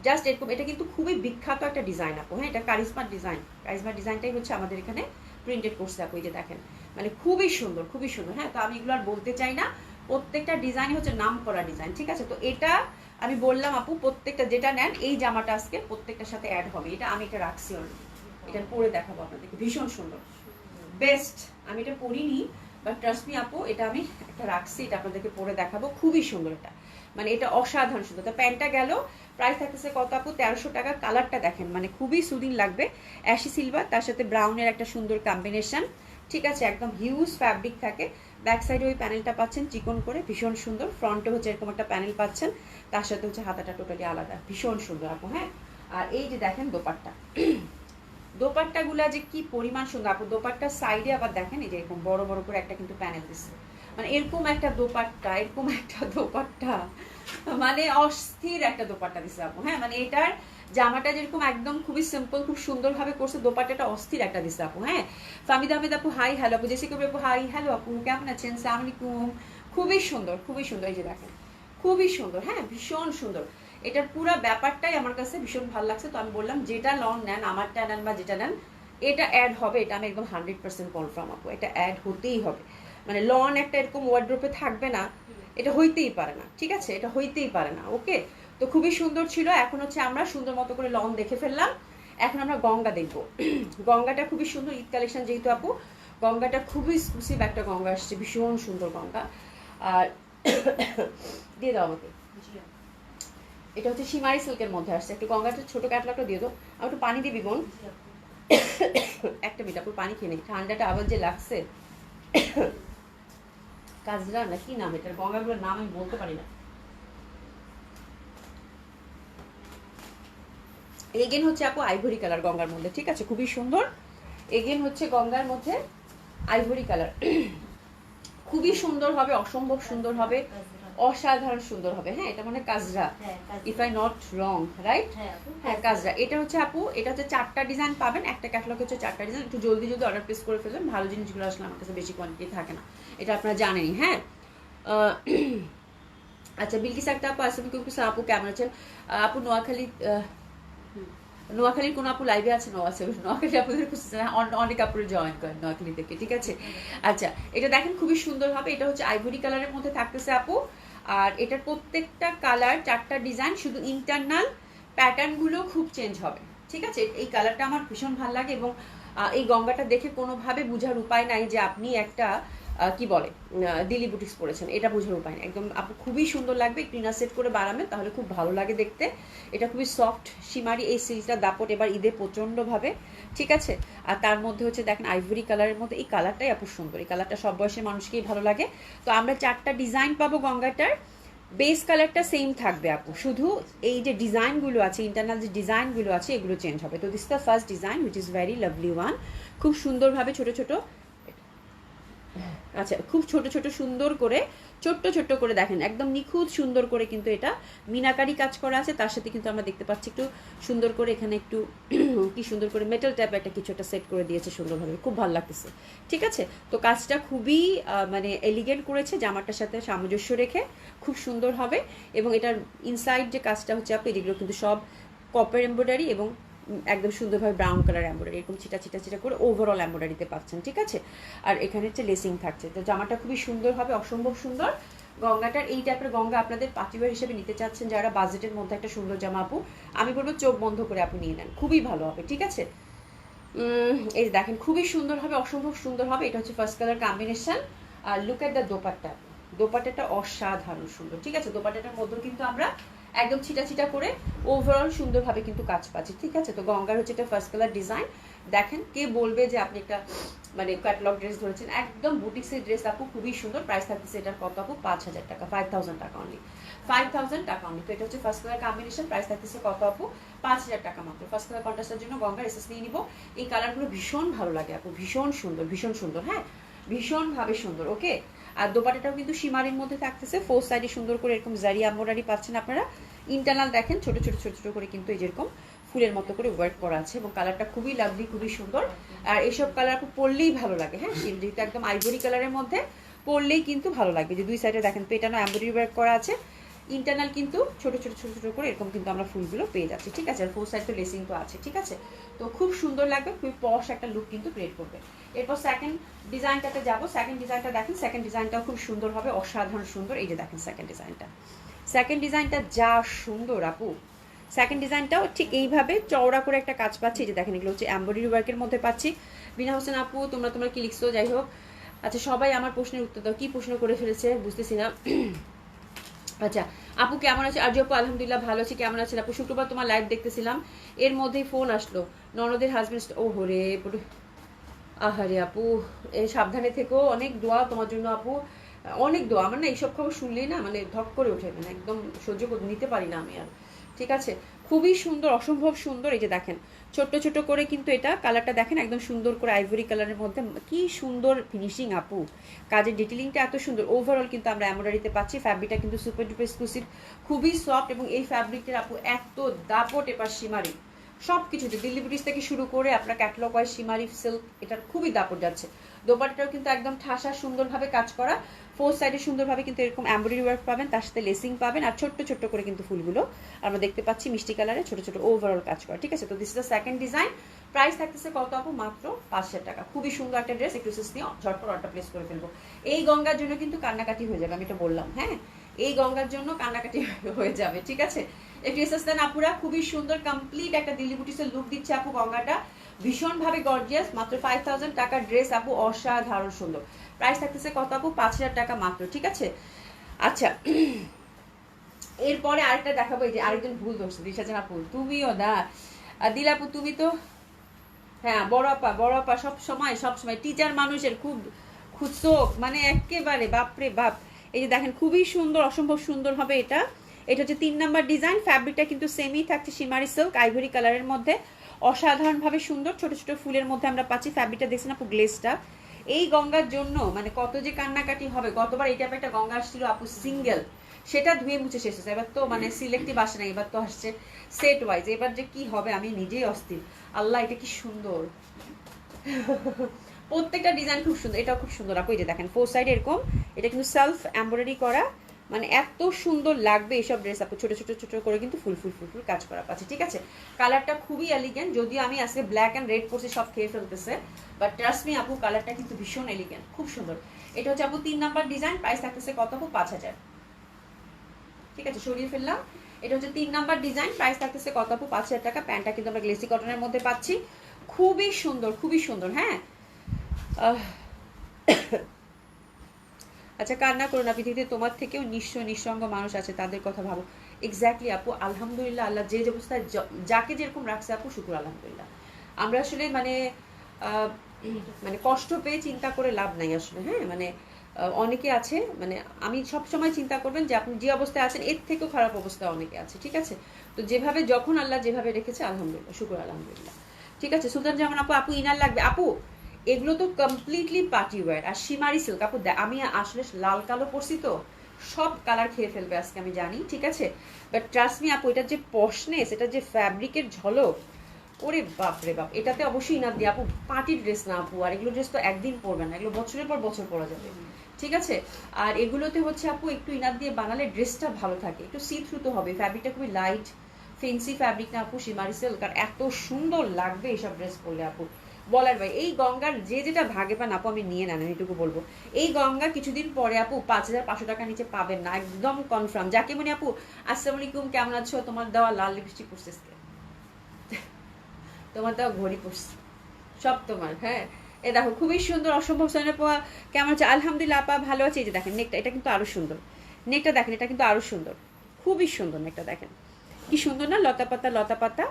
জাস্ট এরকম। এটা কিন্তু খুবই বিখ্যাত একটা ডিজাইন আপু। হ্যাঁ, এটা কারিজমার ডিজাইন, কারিজমার ডিজাইনটাই হচ্ছে আমাদের এখানে প্রিন্টেড করছে আপু, এই যে দেখেন মানে খুবই সুন্দর, খুবই সুন্দর। হ্যাঁ, তো আমি এগুলো আর বলতে চাই না, প্রত্যেকটা ডিজাইন হচ্ছে নাম করা ডিজাইন, ঠিক আছে। তো এটা আমি বললাম আপু প্রত্যেকটা যেটা নেন এই জামাটা আজকে প্রত্যেকটার সাথে অ্যাড হবে, এটা আমি এটা রাখছি অলরেডি, এটা পরে দেখাবো আপনাদেরকে, ভীষণ সুন্দর বেস্ট। আমি এটা পরিনি বাট ট্রাস্ট মি আপু, এটা আমি একটা রাখছি, এটা আপনাদেরকে পরে দেখাবো, খুবই সুন্দর এটা, মানে এটা অসাধারণ সুন্দর। তো প্যান্টটা গেল, প্রাইস থাকতেছে কত আপু 1300 টাকা। কালারটা দেখেন মানে খুবই সুদিন লাগবে, অ্যাশি সিলভার তার সাথে ব্রাউনের একটা সুন্দর কম্বিনেশন, ঠিক আছে, একদম হিউজ ফ্যাব্রিক থাকে। ব্যাক সাইডে ওই প্যানেলটা পাচ্ছেন চিকন করে, ভীষণ সুন্দর। ফ্রন্টে হচ্ছে এরকম একটা প্যানেল পাচ্ছেন, তার সাথে হচ্ছে হাতাটা টোটালি আলাদা, ভীষণ সুন্দর আপু। হ্যাঁ, আর এই যে দেখেন দোপাট্টা, দোপাট্টাগুলা যে কি পরিমাণ সুন্দর আপু। দোপাট্টার সাইডে আবার দেখেন এই যে এরকম বড় বড় করে একটা কিন্তু প্যানেল দিচ্ছে, মানে এরকম একটা দোপাট্টা, এরকম একটা দোপাট্টা, মানে অস্থির একটা দোপাট্টা দিচ্ছে আপু। হ্যাঁ, মানে এটার জামাটা যেরকম একদম খুবই সিম্পল খুব সুন্দর ভাবে করছে, দোপাট্টাটা অস্থির একটা দিচ্ছে আপু। হ্যাঁ, ফামিদা আহমেদ আপু হাই হ্যালো আপু, জেসি কবির আপু হাই হ্যালো আপু, কেমন আছেন, সালাম আলাইকুম। খুবই সুন্দর, খুবই সুন্দর, এই যে দেখেন খুবই সুন্দর। হ্যাঁ, ভীষণ সুন্দর, এটার পুরো ব্যাপারটাই আমার কাছে ভীষণ ভালো লাগছে। তো আমি বললাম যেটা লং নেন, আমারটা নেন বা যেটা নেন, এটা অ্যাড হবে, এটা আমি একদম 100% কনফার্ম আপু, এটা অ্যাড হতেই হবে। মানে লন একটা এরকম ওয়ার্ড্রোপে থাকবে না, এটা হইতেই পারে না, ঠিক আছে, এটা হইতেই পারে না। ওকে, তো খুবই সুন্দর ছিল। এখন হচ্ছে আমরা সুন্দর মতো করে লন দেখে ফেললাম, এখন আমরা গঙ্গা দেখবো। গঙ্গাটা খুবই সুন্দর, ঈদ কালেকশন যেহেতু আপু, গঙ্গাটা খুবই এক্সক্লুসিভ একটা গঙ্গা আসছে, ভীষণ সুন্দর গঙ্গা। আর দিয়ে দাও আমাকে, এটা হচ্ছে সিমারি সিল্কের মধ্যে আসছে। একটু গঙ্গাটা ছোট ক্যাটলগটা দিয়ে দাও, আমি একটু পানি দিবি বোন, একটা মিনিট আপুর পানি খেয়ে নেই, ঠান্ডাটা আবার যে লাগছে। কাজরা না কি নাম এটার, গঙ্গাগুলোর নাম আমি বলতে পারি না। এগেন হচ্ছে আপু আইভরি কালার গঙ্গার মধ্যে, ঠিক আছে, খুবই সুন্দর। এগেন হচ্ছে গঙ্গার মধ্যে আইভরি কালার, খুবই সুন্দর হবে, অসম্ভব সুন্দর হবে, অসাধারণ সুন্দর হবে। হ্যাঁ, এটা মানে Kajra, if I not wrong, right? হ্যাঁ কাজরা। এটা হচ্ছে আপু, এটা হচ্ছে 4টা ডিজাইন পাবেন, একটা ক্যাটালগ হচ্ছে 4টা ডিজাইন। একটু জলদি জলদি অর্ডার প্লেস করে ফেলবেন, ভালো জিনিসগুলো আসলে আমার কাছে বেশি কোয়ান্টিটি থাকে না, এটা আপনারা জানেনই। হ্যাঁ, আচ্ছা বিলকিস একটা আপু আসলে কিন্তু আপু কেমন আছেন আপু? নোয়াখালীর কোন আপু লাইভে আছে? নোয়াখালী আপুদের খুঁজছে, অনেক আপুরে জয়েন করেন নোয়াখালী থেকে, ঠিক আছে। আচ্ছা এটা দেখেন খুবই সুন্দর হবে, এটা হচ্ছে আইভরি কালারের মধ্যে থাকতেছে আপু। আর এটার প্রত্যেকটা কালার 4টা ডিজাইন, শুধু ইন্টারনাল প্যাটার্নগুলো খুব চেঞ্জ হবে, ঠিক আছে। এই কালারটা আমার ভীষণ ভালো লাগে, এবং এই গঙ্গাটা দেখে কোনোভাবে বোঝার উপায় নাই যে আপনি একটা কি বলে দিল্লি বুটিক্স পরেছেন, এটা বোঝার উপায় নেই। একদম আপু খুবই সুন্দর লাগবে, একটু ইনার সেট করে বানাবেন তাহলে খুব ভালো লাগে দেখতে। এটা খুবই সফট সিমারি, এই সিল্কটা দাপট এবার ঈদে প্রচণ্ডভাবে, ঠিক আছে। আর তার মধ্যে হচ্ছে দেখেন আইভরি কালারের মধ্যে, এই কালারটাই আপু সুন্দর, এই কালারটা সব বয়সের মানুষকেই ভালো লাগে। তো আমরা 4টা ডিজাইন পাবো গঙ্গাটার, বেস কালারটা সেম থাকবে আপু, শুধু এই যে ডিজাইনগুলো আছে, ইন্টারনাল যে ডিজাইনগুলো আছে এগুলো চেঞ্জ হবে। তো this the first design which is very lovely one, খুব সুন্দরভাবে ছোট ছোট, আচ্ছা খুব ছোট ছোট সুন্দর করে, ছোট্ট ছোট্ট করে দেখেন একদম নিখুঁত সুন্দর করে কিন্তু এটা মিনাকারি কাজ করা আছে। তার সাথে কিন্তু আমরা দেখতে পাচ্ছি একটু সুন্দর করে এখানে একটু কি সুন্দর করে মেটাল টাইপ একটা কিছু একটা সেট করে দিয়েছে সুন্দরভাবে, খুব ভালো লাগতেছে, ঠিক আছে। তো কাজটা খুবই মানে এলিগেন্ট করেছে, জামাটার সাথে সামঞ্জস্য রেখে খুব সুন্দর হবে। এবং এটার ইনসাইড যে কাজটা হচ্ছে আপনি, এগুলো কিন্তু সব কপার এমব্রয়ডারি এবং একদম সুন্দরভাবে ব্রাউন কালার এমব্রয়ডারি, এরকম ছিটা ছিটা ছিটা করে ওভারঅল এমব্রয়ডারিতে পাচ্ছেন, ঠিক আছে। আর এখানে হচ্ছে লেসিং থাকছে, তো জামাটা খুবই সুন্দর হবে, অসম্ভব সুন্দর। গঙ্গাটার এই টাইপের গঙ্গা আপনাদের পার্টিওয়ার হিসেবে নিতে চাচ্ছেন যারা, বাজেটের মধ্যে একটা সুন্দর জামা আপু, আমি বলবো চোখ বন্ধ করে আপনি নিয়ে নেন, খুবই ভালো হবে, ঠিক আছে। এই দেখেন খুবই সুন্দর হবে, অসম্ভব সুন্দর হবে। এটা হচ্ছে ফার্স্ট কালার কম্বিনেশন, আর লুক এট দ্য দোপাট্টা, দোপাট্টাটা অসাধারণ সুন্দর, ঠিক আছে। দোপাট্টাটার মধ্যে কিন্তু আমরা একদম ছিটা ছিটা করে ওভারঅল সুন্দরভাবে কিন্তু কাজ পাচ্ছি, ঠিক আছে। তো গঙ্গার হচ্ছে এটা ফার্স্ট কালার ডিজাইন। দেখেন, কে বলবে যে আপনি একটা মানে ক্যাটালগ ড্রেস ধরেছেন, একদম বুটিক্সের ড্রেস আপু, খুবই সুন্দর। প্রাইস থাকতেছে এটার কত আপু? 5,000 টাকা, 5,000 টাকা অনলি, 5,000 টাকা অনলি। তো এটা হচ্ছে ফার্স্ট কালার কম্বিনেশন, প্রাইস থাকতেছে কত আপু? 5,000 টাকা মাত্র। ফার্স্ট কালার কন্ট্রাস্টের জন্য গঙ্গার এসএস নিয়ে নিব। এই কালারগুলো ভীষণ ভালো লাগে আপু, ভীষণ সুন্দর, ভীষণ সুন্দর, হ্যাঁ, ভীষণভাবে সুন্দর, ওকে। আর দোপাট্টাটাও কিন্তু সীমারির মধ্যে থাকতেছে, ফোর সাইডে সুন্দর করে এরকম জারি এমব্রয়ডারি পাচ্ছেন আপনারা। ইন্টারনাল দেখেন ছোট ছোট ছোট ছোট করে কিন্তু এই যেরকম ফুলের মতো করে ওয়ার্ক করা আছে, এবং কালারটা খুবই লাভলি, খুবই সুন্দর। আর এইসব কালার আপু পরলেই ভালো লাগে, হ্যাঁ, যেহেতু একদম আইভরি কালারের মধ্যে পরলেই কিন্তু ভালো লাগবে। যে দুই সাইডে দেখেন পেটানো এমব্রয়ডারি ওয়ার্ক করা আছে, ইন্টারনাল কিন্তু ছোট ছোট ছোট ছোট করে এরকম কিন্তু আমরা ফুলগুলো পেয়ে যাচ্ছি, ঠিক আছে। আর ফোর সাইড তো লেসিং তো আছে, ঠিক আছে। তো খুব সুন্দর লাগবে, খুবই পশ একটা লুক কিন্তু ক্রিয়েট করবে। এরপর সেকেন্ড ডিজাইনটাতে যাবো। সেকেন্ড ডিজাইনটা দেখেন, সেকেন্ড ডিজাইনটাও খুব সুন্দর হবে, অসাধারণ সুন্দর। এই যে দেখেন সেকেন্ড ডিজাইনটা, সেকেন্ড ডিজাইনটা যা সুন্দর আপু। সেকেন্ড ডিজাইনটাও ঠিক এইভাবে চওড়া করে একটা কাজ পাচ্ছি, এই যে দেখেন এগুলো হচ্ছে এমব্রয়ডারি ওয়ার্কের মধ্যে পাচ্ছি। বিনা হোসেন আপু, তোমরা কি লিখছো? যাই হোক, আচ্ছা, সবাই আমার প্রশ্নের উত্তর দাও, কি প্রশ্ন করে ফেলেছে বুঝতেছি না। আচ্ছা, আপু কেমন আছে? আর্য আপু আলহামদুলিল্লাহ ভালো আছি, কেমন আছেন আপু? শুক্রবার তোমার লাইভ দেখতেছিলাম, এর মধ্যেই ফোন আসলো, ননদের হাজবেন্ড। ও হরে, আহারে আপু, এই সাবধানে থেকো, অনেক দোয়া তোমার জন্য আপু, অনেক দোয়া। আমার না এইসব খবর শুনলেই না মানে ধক করে ওঠে, মানে একদম সহ্য নিতে পারি না আমি আর, ঠিক আছে। খুবই সুন্দর, অসম্ভব সুন্দর। এই যে দেখেন ছোট্ট ছোট করে কিন্তু এটা কালারটা দেখেন, একদম সুন্দর করে আইভরি কালারের মধ্যে, কি সুন্দর ফিনিশিং আপু, কাজের ডিটেলিংটা এত সুন্দর। ওভারঅল কিন্তু আমরা এমব্রয়ডারিতে পাচ্ছি, ফ্যাব্রিকটা কিন্তু সুপার ডুপার এক্সক্লুসিভ, খুবই সফট, এবং এই ফ্যাব্রিকটার আপু এত দাপট, এবার সীমারি সব কিছুতে দিল্লি বুটিক্স থেকে শুরু করে আপনার ক্যাটলগ ওয়াইজ সীমারি সিল্ক, এটার খুবই দাপট যাচ্ছে। দোপাট্টাটাও কিন্তু একদম ঠাসা সুন্দরভাবে কাজ করা, ফোর সাইডে সুন্দরভাবে কিন্তু এরকম এমব্রয়ডারি ওয়ার্ক পাবেন, তার সাথে লেসিং পাবেন, আর ছোট্ট ছোট্ট করে কিন্তু ফুলগুলো আমরা দেখতে পাচ্ছি মিষ্টি কালারে ছোট ছোট ওভারঅল কাজ করা, ঠিক আছে। তো this is the second design, price থাকতেছে কত আপু? মাত্র 5,000 টাকা। খুবই সুন্দর একটা ড্রেস, একটু সিস নিয়ে ঝটপট অর্ডার প্লেস করে ফেলবো। এই গঙ্গার জন্য কিন্তু কান্নাকাটি হয়ে যাবে, আমি এটা বললাম, হ্যাঁ, এই গঙ্গার জন্য কান্নাকাটি হয়ে যাবে, ঠিক আছে। একটু এসএস দেন আপুরা, খুবই সুন্দর কমপ্লিট একটা দিল্লি বুটিক্সের লুক দিচ্ছে আপু গঙ্গাটা, ভীষণভাবে গর্জিয়াস। মাত্র 5,000 টাকার ড্রেস আপু, অসাধারণ সুন্দর। প্রাইস থাকতেছে কত আপু? 5,000 টাকা মাত্র, ঠিক আছে। আচ্ছা, এরপরে আরেকটা দেখাবো, এই যে আরেকজন ভুল ধরছে, দিশাজান আপু তুমিও না, দিল আপু তুমি তো, হ্যাঁ, বড় আপা সব সময় টিচার মানুষের খুব খুচোক, মানে একেবারে বাপরে বাপ। এই যে দেখেন খুবই সুন্দর, অসম্ভব সুন্দর হবে এটা। এটা হচ্ছে 3 নাম্বার ডিজাইন, ফ্যাব্রিকটা কিন্তু সেমই থাকছে, সীমারি সিল্ক আইভরি কালারের মধ্যে, অসাধারণভাবে সুন্দর। ছোট ছোট ফুলের মধ্যে আমরা পাচ্ছি, ফ্যাব্রিকটা দেখছেন আপু, গ্লেজটা। এই গঙ্গার জন্য মানে কত যে কান্নাকাটি হবে। গতবার এই টাইপের একটা গঙ্গা আসছিল আপু সিঙ্গেল, সেটা ধুয়ে মুছে শেষ হয়েছে। এবার তো মানে সিলেক্টিভ আসে না, এবার তো আসছে সেট ওয়াইজ। এবার যে কি হবে আমি নিজেই অস্থির। আল্লাহ, এটা কি সুন্দর, প্রত্যেকটা ডিজাইন খুব সুন্দর, এটাও খুব সুন্দর আপু। এই যে দেখেন ফোর সাইড এরকম, এটা কিন্তু সেলফ এমব্রয়ডারি করা, মানে এত সুন্দর লাগবে এইসব ড্রেস আপু। ছোট ছোট ছোট করে কিন্তু ফুল ফুল ফুল ফুল কাজ করা পাচ্ছে, ঠিক আছে। কালারটা খুবই এলিগেন্ট, যদিও আমি আজকে ব্ল্যাক অ্যান্ড রেড পরছি, সব খেয়ে ফেলতেছে, বাট ট্রাস্ট মি আপু, কালারটা কিন্তু ভীষণ এলিগেন্ট, খুব সুন্দর। এটা হচ্ছে আপু 3 নাম্বার ডিজাইন, প্রাইস থাকতেছে কত আপু? 5,000, ঠিক আছে, সরিয়ে ফেললাম। এটা হচ্ছে 3 নাম্বার ডিজাইন, প্রাইস থাকতেছে কত আপু? 5,000 টাকা। প্যান্টটা কিন্তু আমরা গ্লেসি কটনের মধ্যে পাচ্ছি, খুবই সুন্দর, খুবই সুন্দর, হ্যাঁ। আচ্ছা, কান্না করো না, পৃথিবীতে তোমার থেকেও নিঃসঙ্গ মানুষ আছে, তাদের কথা ভাবো। এক্স্যাক্টলি আপু, আলহামদুলিল্লাহ, আল্লাহ যে অবস্থায় যাকে যেরকম রাখছে আপু, শুকুর আলহামদুলিল্লাহ। আমরা আসলে মানে মানে কষ্ট পেয়ে চিন্তা করে লাভ নাই আসলে, হ্যাঁ, মানে অনেকে আছে, মানে আমি সব সময় চিন্তা করবেন যে আপনি যে অবস্থায় আছেন এর থেকেও খারাপ অবস্থায় অনেকে আছে, ঠিক আছে। তো যেভাবে যখন আল্লাহ যেভাবে রেখেছে, আলহামদুলিল্লাহ, শুকুর আলহামদুলিল্লাহ, ঠিক আছে। সুলতান জামান আপু ইনার লাগবে আপু, এগুলো তো কমপ্লিটলি পার্টি ওয়্যার। আর সীমারি সিল্ক আপু, আমি আসলে লাল কালো পরছি তো সব কালার খেয়ে ফেলবে আজকে আমি জানি, ঠিক আছে। বাট ট্রাস্ট মি আপু, এটার যে পশনেস, এটার যে ফ্যাব্রিকের ঝলক, ওরে বাপ রে বাপ, এটাতে অবশ্যই ইনার দিয়ে আপু, পার্টির ড্রেস না আপু। আর এগুলো ড্রেস তো একদিন পরবে না, এগুলো বছরের পর বছর পরা যাবে, ঠিক আছে। আর এগুলোতে হচ্ছে আপু একটু ইনার দিয়ে বানালে ড্রেসটা ভালো থাকে, একটু সি থ্রু তো হবে, ফ্যাব্রিকটা খুবই লাইট ফেন্সি ফ্যাব্রিক না আপু, সীমারি সিল্ক, আর এত সুন্দর লাগবে এইসব ড্রেস পরলে আপু, বলার ভাই। এই গঙ্গার যে যেটা ভাগে পান আপু, আমি নিয়ে নেন, আমি এটুকু বলবো। এই গঙ্গা কিছুদিন পরে আপু 5,500 টাকার নিচে পাবেন না, একদম কনফার্ম। যাকে মনে আপু, আসসালামু আলাইকুম, কেমন আছো? তোমার দেওয়া লাল লিপস্টিক পরছিস, তোমার দেওয়া ঘড়ি পরছি, সব তোমার, হ্যাঁ। এ দেখো খুবই সুন্দর, অসম্ভব সোনাপা কেমন আছে? আলহামদুলিল্লাহ আপা ভালো আছে। এই যে দেখেন নেকটা, এটা কিন্তু আরো সুন্দর। নেকটা দেখেন, এটা কিন্তু আরো সুন্দর, খুবই সুন্দর নেকটা দেখেন, কি সুন্দর না, লতা পাতা লতা পাতা।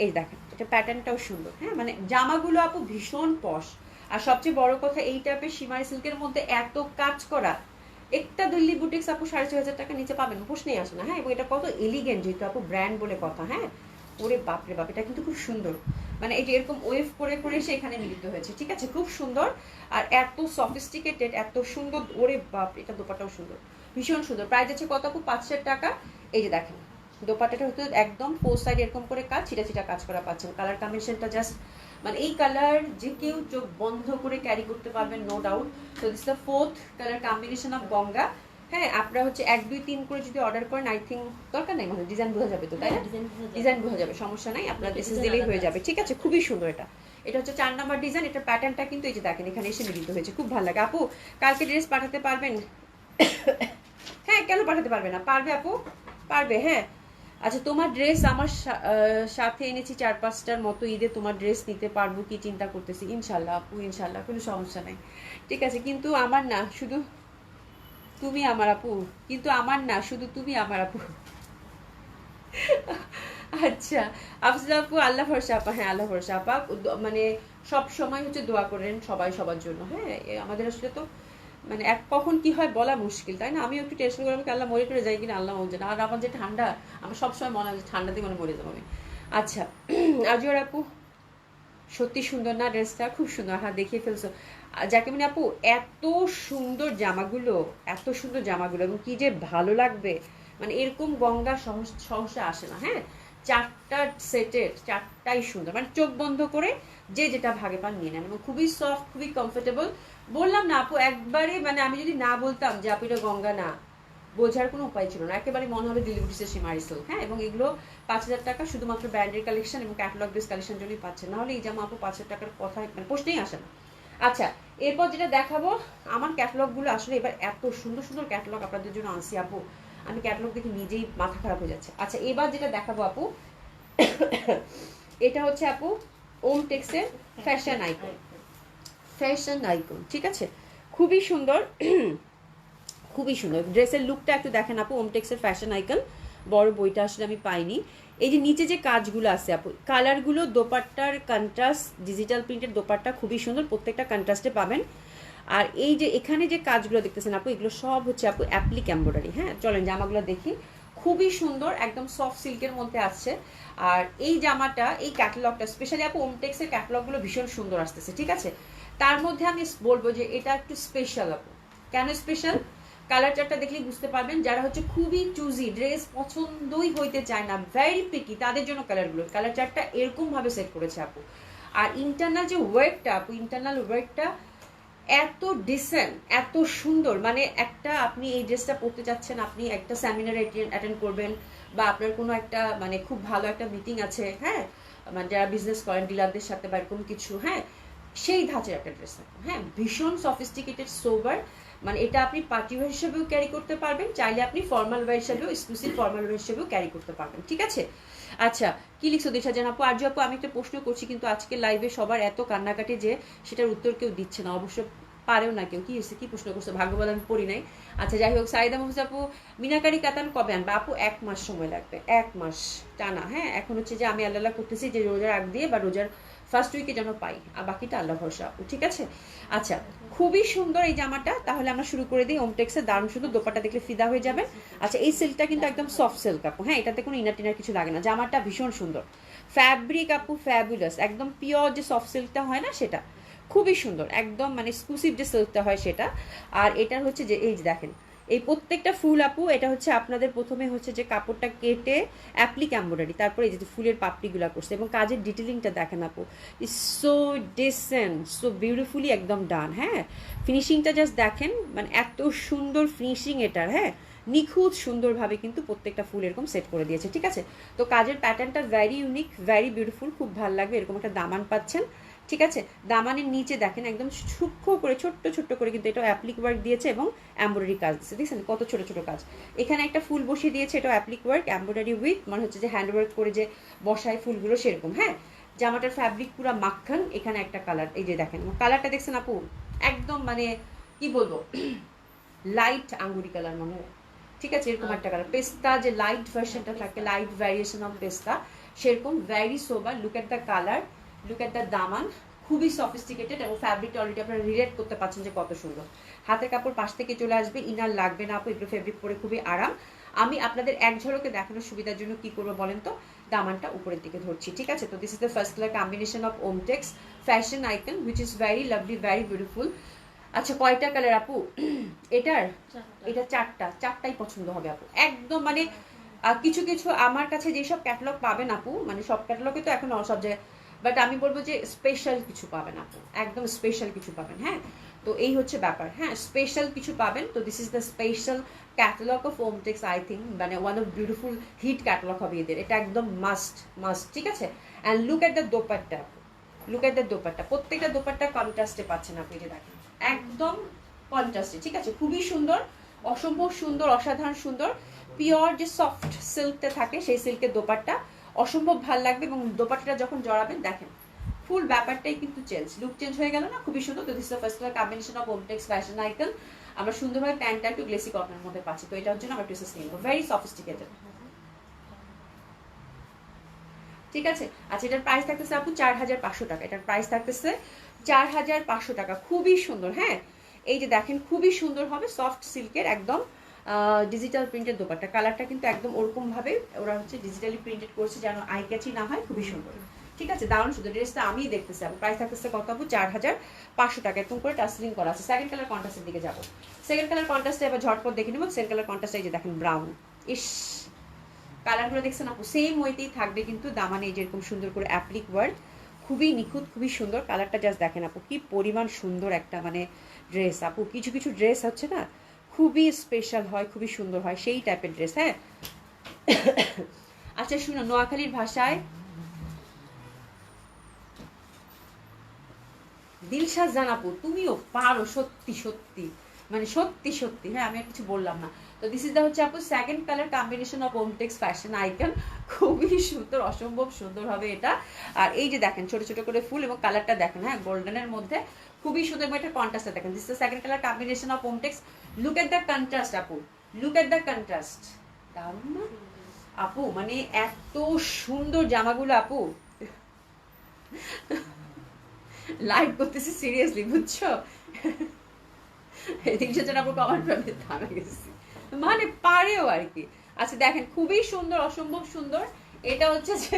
এই দেখেন এটা প্যাটার্নটাও সুন্দর। হ্যাঁ মানে জামাগুলো আপু ভীষণ পশ। আর সবচেয়ে বড় কথা এই টাইপের সিমারি সিল্কের মধ্যে এত কাজ করা, একটা দিল্লি বুটিক্স আপু 6,500 টাকা নিচে পাবেন, প্রশ্নেই আসে না। হ্যাঁ এবং এটা কত এলিগেন্ট, যেহেতু আপু ব্র্যান্ড বলে কথা। হ্যাঁ ওরে বাপরে বাপ, এটা কিন্তু খুব সুন্দর, মানে এই যে এরকম ওয়েভ করে করে সে এখানে মিলিত হয়েছে, ঠিক আছে, খুব সুন্দর। আর এত সফিস্টিকেটেড, এত সুন্দর, ওরে বাপ, এটা দোপাটাও সুন্দর, ভীষণ সুন্দর। প্রাইস আছে কত আপু? 500 টাকা। এই যে দেখেন দোপাটাটা হচ্ছে একদম ফোর সাইড এরকম করে কাজ, ছিটা ছিটা কাজ করা পাচ্ছেন। কালার কম্বিনেশনটা জাস্ট মানে এই কালার যে কেউ চোখ বন্ধ করে ক্যারি করতে পারবেন, নো ডাউট। তো this the fourth colour combination of Ganga. হ্যাঁ আপনারা হচ্ছে 1 2 3 করে যদি অর্ডার করেন, আই থিঙ্ক দরকার নেই, মানে ডিজাইন বোঝা যাবে তো, তাই না? ডিজাইন বোঝা যাবে, সমস্যা নাই, আপনার এসএস দিলেই হয়ে যাবে, ঠিক আছে। খুবই সুন্দর এটা। এটা হচ্ছে 4 নাম্বার ডিজাইন। এটা প্যাটার্নটা কিন্তু এই যে দেখেন এখানে এসে মিলিত হয়েছে, খুব ভালো লাগে। আপু কালকে ড্রেস পাঠাতে পারবেন? হ্যাঁ কেন পাঠাতে পারবে না, পারবে আপু, পারবে। হ্যাঁ আচ্ছা তোমার ড্রেস আমার সাথে এনেছি 4-5টার মতো, ঈদে তোমার ড্রেস নিতে পারবো কি চিন্তা করতেছি। ইনশাল্লাহ আপু ইনশাল্লাহ, কোনো সমস্যা নাই, ঠিক আছে। কিন্তু আমার না, শুধু তুমি আমার আপু, কিন্তু আমার না, শুধু তুমি আমার আপু। আচ্ছা আফজল আপু, আল্লাহ ভরসা আপা। হ্যাঁ আল্লাহ ভরসা আপা, মানে সব সময় হচ্ছে দোয়া করেন সবাই সবার জন্য। হ্যাঁ আমাদের আসলে তো মানে এক কখন কি হয় বলা মুশকিল, তাই না? আমি একটু টেনশন করবো আল্লাহ মরে টরে যাই কিনা, আল্লাহ মনে না। আর আমার যে ঠান্ডা, আমার সবসময় মনে হয় যে ঠান্ডাতে মনে মরে যাবো আমি। আচ্ছা আজিওর আপু সত্যি সুন্দর না ড্রেসটা? খুব সুন্দর, হ্যাঁ দেখিয়ে ফেলছো। যাকে মানে আপু এত সুন্দর জামাগুলো, এত সুন্দর জামাগুলো, এবং কি যে ভালো লাগবে, মানে এরকম গঙ্গা সহসা আসে না। হ্যাঁ 4টা সেটের 4টাই সুন্দর, মানে চোখ বন্ধ করে যে যেটা ভাগে পান নিয়ে নেন, এবং খুবই সফট, খুবই কমফোর্টেবল। বললাম না আপু একবারে, মানে আমি যদি না বলতাম যে আপু এটা গঙ্গা না, বোঝার কোনো উপায় ছিল না, একেবারে মনে হবে দিল্লি বুটিক্সের সিমারি সিল্ক। হ্যাঁ এবং এগুলো 5,000 টাকা শুধুমাত্র ব্র্যান্ডের কালেকশন এবং ক্যাটালগ বেস কালেকশন জন্যই পাচ্ছেন, নাহলে এই জামা আপু 5,000 টাকার কথা মানে প্রশ্নেই আসে না। আচ্ছা এরপর যেটা দেখাবো, আমার ক্যাটালগুলো আসলে এবার এত সুন্দর সুন্দর ক্যাটালগ আপনাদের জন্য আনছি আপু, আমি ক্যাটালগ দেখে নিজেই মাথা খারাপ হয়ে যাচ্ছে। আচ্ছা এবার যেটা দেখাবো আপু, এটা হচ্ছে আপু ওম টেক্সের ফ্যাশন আইকন, ফ্যাশন আইকন, ঠিক আছে, খুবই সুন্দর। খুবই সুন্দর ড্রেসের লুকটা একটু দেখেন আপু, ওমটেক্সের ফ্যাশন আইকন, বড় বইটা আসলে আমি পাইনি। এই যে নিচে যে কাজগুলো আছে আপু, কালারগুলো, দোপাট্টার কন্ট্রাস্ট, ডিজিটাল প্রিন্টের দোপাট্টা খুবই সুন্দর, প্রত্যেকটা কন্ট্রাস্টে পাবেন। আর এই যে এখানে যে কাজগুলো দেখতেছেন আপু, এগুলো সব হচ্ছে আপু অ্যাপ্লিক এমব্রয়ডারি। হ্যাঁ চলেন জামাগুলো দেখি, খুবই সুন্দর, একদম সফট সিল্কের মধ্যে আসছে। আর এই জামাটা, এই ক্যাটালগটা স্পেশালি আপু ওমটেক্সের ক্যাটালগুলো ভীষণ সুন্দর আসতেছে, ঠিক আছে। তার মধ্যে আমি বলবো যে এটা একটু স্পেশাল আপু। কেন স্পেশাল? কালার চার্টটা দেখলেই বুঝতে পারবেন। যারা হচ্ছে খুবই চুজি, ড্রেস পছন্দই হইতে চায় না, ভেরি পিকি, তাদের জন্য কালারগুলো, কালার চার্টটা এরকম ভাবে সেট করেছে আপু। আর ইন্টারনাল যে ওয়ার্কটা আপু, ইন্টারনাল ওয়ার্কটা এত ডিসেন্ট, এত সুন্দর, মানে একটা আপনি এই ড্রেসটা পরতে চাচ্ছেন, আপনি একটা সেমিনারে অ্যাটেন্ড করবেন, বা আপনার কোনো একটা মানে খুব ভালো একটা মিটিং আছে, হ্যাঁ মানে যারা বিজনেস করেন ডিলারদের সাথে বা এরকম কিছু, হ্যাঁ সেই ধাঁচের একটা ড্রেস। হ্যাঁ ভীষণ সফিস্টিকেটেড, সোবার, মানে এটা আপনি পার্টি ওয়্যার হিসেবেও ক্যারি করতে পারবেন, চাইলে আপনি ফর্মাল ওয়্যার হিসেবেও, এক্সক্লুসিভ ফর্মাল ওয়্যার হিসেবেও ক্যারি করতে পারবেন, ঠিক আছে। আচ্ছা কি লিখছো দিশা জান আপু? আর্য আপু আমি একটা প্রশ্ন করছি, কিন্তু আজকে লাইভে সবার এত কান্নাকাটি যে সেটার উত্তর কেউ দিচ্ছে না, অবশ্য পারেও না কেউ। কি হয়েছে, কি প্রশ্ন করছো? ভাগ্যবান আমি পড়ি নাই। আচ্ছা যাই হোক, সাইদা মহসিন আপু মিনাকারি কাতান কবে আনবা? আপু 1 মাস সময় লাগবে, 1 মাস টানা। হ্যাঁ এখন হচ্ছে যে আমি আল্লাহ করতেছি যে রোজার আগ দিয়ে বা রোজার ফার্স্ট উইকে যেন পাই, আর বাকিটা আল্লাহ ভরসা আপু, ঠিক আছে। আচ্ছা খুবই সুন্দর এই জামাটা, তাহলে আমরা শুরু করে দিই। ওমটেক্সের দারুণ সুন্দর, দোপাটা দেখলে ফিদা হয়ে যাবেন। আচ্ছা এই সিল্কটা কিন্তু একদম সফট সিল্ক আপু, হ্যাঁ এটাতে কোনো ইনার টিনার কিছু লাগে না, জামাটা ভীষণ সুন্দর, ফ্যাব্রিক আপু ফ্যাবুলাস, একদম পিওর যে সফট সিল্কটা হয় না সেটা, খুবই সুন্দর, একদম মানে এক্সক্লুসিভ যে সিল্কটা হয় সেটা। আর এটার হচ্ছে যে এই যে দেখেন এই প্রত্যেকটা ফুল আপু, এটা হচ্ছে আপনাদের প্রথমে হচ্ছে যে কাপড়টা কেটে অ্যাপ্লিক এমব্রয়ডারি, তারপরে এই যে ফুলের পাপড়িগুলো করছে, এবং কাজের ডিটেলিংটা দেখেন আপু, is so decent, so beautifully একদম ডান। হ্যাঁ ফিনিশিংটা জাস্ট দেখেন, মানে এত সুন্দর ফিনিশিং এটার, হ্যাঁ নিখুঁত সুন্দরভাবে কিন্তু প্রত্যেকটা ফুল এরকম সেট করে দিয়েছে, ঠিক আছে। তো কাজের প্যাটার্নটা ভ্যারি ইউনিক, ভ্যারি বিউটিফুল, খুব ভালো লাগবে। এরকম একটা দামান পাচ্ছেন, ঠিক আছে। দামানের নিচে দেখেন একদম সূক্ষ্ম করে ছোট্ট ছোট্ট করে কিন্তু এটা অ্যাপ্লিক ওয়ার্ক দিয়েছে, এবং এমব্রয়ডারি কাজ দিয়েছে, দেখছেন কত ছোট ছোট কাজ। এখানে একটা ফুল বসিয়ে দিয়েছে, এটা অ্যাপ্লিক ওয়ার্ক এমব্রয়ডারি উইথ, মানে হচ্ছে যে হ্যান্ড ওয়ার্ক করে যে বসায় ফুলগুলো সেরকম। হ্যাঁ জামাটার ফ্যাব্রিক পুরো মাখন, এখানে একটা কালার, এই যে দেখেন কালারটা দেখছেন আপু, একদম মানে কি বলবো লাইট আঙ্গুরি কালার মনে হয়, ঠিক আছে, এরকম একটা কালার, পেস্তা যে লাইট ভার্সনটা থাকে, লাইট ভ্যারিয়েশন অফ পেস্তা, সেরকম very sober. Look at the colour, look at the দামান, খুবই সফিস্টিকেটেড এবং ফ্যাব্রিকটা অলরেডি আপনারা রিলেট করতে পারছেন যে কত সুন্দর। হাতের কাপড় পাশ থেকে চলে আসবে, ইনার লাগবে না আপু, এগুলো ফেব্রিক পরে খুবই আরাম। আমি আপনাদের এক ঝলকে দেখানোর সুবিধার জন্য কি করবো বলেন তো, দামানটা উপরের দিকে ধরছি, ঠিক আছে। তো this is the first colour combination of ওমটেক্স fashion icon which is very lovely, very beautiful. আচ্ছা কয়টা কালার আপু এটার? এটা চারটাই পছন্দ হবে আপু, একদম মানে কিছু কিছু আমার কাছে যেসব ক্যাটালগ পাবেন আপু, মানে সব ক্যাটালগে তো এখন সব জায়গায়, বাট আমি বলবো যে স্পেশাল কিছু পাবেন আপু, একদম স্পেশাল কিছু পাবেন। হ্যাঁ, তো এই হচ্ছে ব্যাপার, হ্যাঁ স্পেশাল কিছু পাবেন। তো this is the special catalogue of Omtex, I think মানে one of beautiful hit catalogue হবে এদের, এটা একদম মাস্ট মাস্ট, ঠিক আছে। And look at the dupatta, look at the dupatta, প্রত্যেকটা দোপাট্টা কন্ট্রাস্টে পাচ্ছেন আপনি, যে দেখেন একদম কন্ট্রাস্টে, ঠিক আছে, খুবই সুন্দর, অসম্ভব সুন্দর, অসাধারণ সুন্দর। পিওর যে সফট সিল্কটা থাকে সেই সিল্কের দোপাট্টা অসম্ভব ভালো লাগবে, এবং দোপাট্টাটা যখন জড়াবেন দেখেন ফুল ব্যাপারটাই কিন্তু চেঞ্জ, লুক চেঞ্জ হয়ে গেল না, খুবই সুন্দর। তো this is the first colour combination of ওমটেক্স fashion icon. আমরা সুন্দরভাবে প্যান্টটা একটু গ্লেসি কটনের মধ্যে পাচ্ছি, তো এটার জন্য আমরা ড্রেসেস নিব, ভেরি সফিস্টিকেটেড, ঠিক আছে। আচ্ছা এটার প্রাইস থাকতেছে আপু 4500 টাকা, এটার প্রাইস থাকতেছে 4500 টাকা, খুবই সুন্দর। হ্যাঁ এই যে দেখেন খুবই সুন্দর হবে, সফট সিল্কের একদম ডিজিটাল প্রিন্টেড দোপাট্টা, কালারটা কিন্তু একদম ওরকম ভাবে ওরা হচ্ছে ডিজিটালি প্রিন্টেড করছে যেন আই ক্যাচি না হয়, খুবই সুন্দর, ঠিক আছে, দারুণ সুন্দর। ড্রেসটা আমি দেখতেছি, প্রাইস থাকতেছে কত আপু? 4500 টাকা, এরকম করে টাসলিং করা আছে। সেকেন্ড কালার কন্ট্রাস্টের দিকে যাবো, সেকেন্ড কালার কন্ট্রাস্টে এবার ঝটপট দেখে নেবো। সেকেন্ড কালার কন্ট্রাস্ট এই যে দেখেন ব্রাউন, ইস কালারগুলো দেখছেন আপু, সেম ওয়েতেই থাকবে কিন্তু দামানে এই যেরকম সুন্দর করে অ্যাপ্লিক ওয়ার্ক, খুবই নিখুঁত, খুবই সুন্দর। কালারটা জাস্ট দেখেন আপু, কি পরিমাণ সুন্দর একটা মানে ড্রেস আপু, কিছু কিছু ড্রেস হচ্ছে না খুবই স্পেশাল হয়, খুবই সুন্দর হয়, সেই টাইপের ড্রেস। হ্যাঁ আচ্ছা শুনো, নোয়াখালীর ভাষায় দিলশাদ জানাপু, তুমিও পারো সত্যি সত্যি, মানে সত্যি সত্যি। হ্যাঁ আমি আর কিছু বললাম না। তো দিস ইজ দা হচ্ছে আপু second colour combination of ওমটেক্স fashion icon, খুবই সুন্দর, অসম্ভব সুন্দর হবে এটা। আর এই যে দেখেন ছোট ছোট করে ফুল, এবং কালারটা দেখেন, হ্যাঁ গোল্ডেনের মধ্যে খুবই সুন্দর, এবং এটা কন্ট্রাস্টটা দেখেন, this is second colour combination of Omtex. Look at the contrast আপু, লুক এট দ্য কন্ট্রাস্ট, দারুণ না আপু, মানে এত সুন্দর জামাগুলো আপু, লাইভ করতেছি সিরিয়াসলি, বুঝছো, এদিকে যেন আপনার কমান্ড পাবে থামে গেছি, মানে পারেও আর কি। আচ্ছা দেখেন খুবই সুন্দর, অসম্ভব সুন্দর, এটা হচ্ছে যে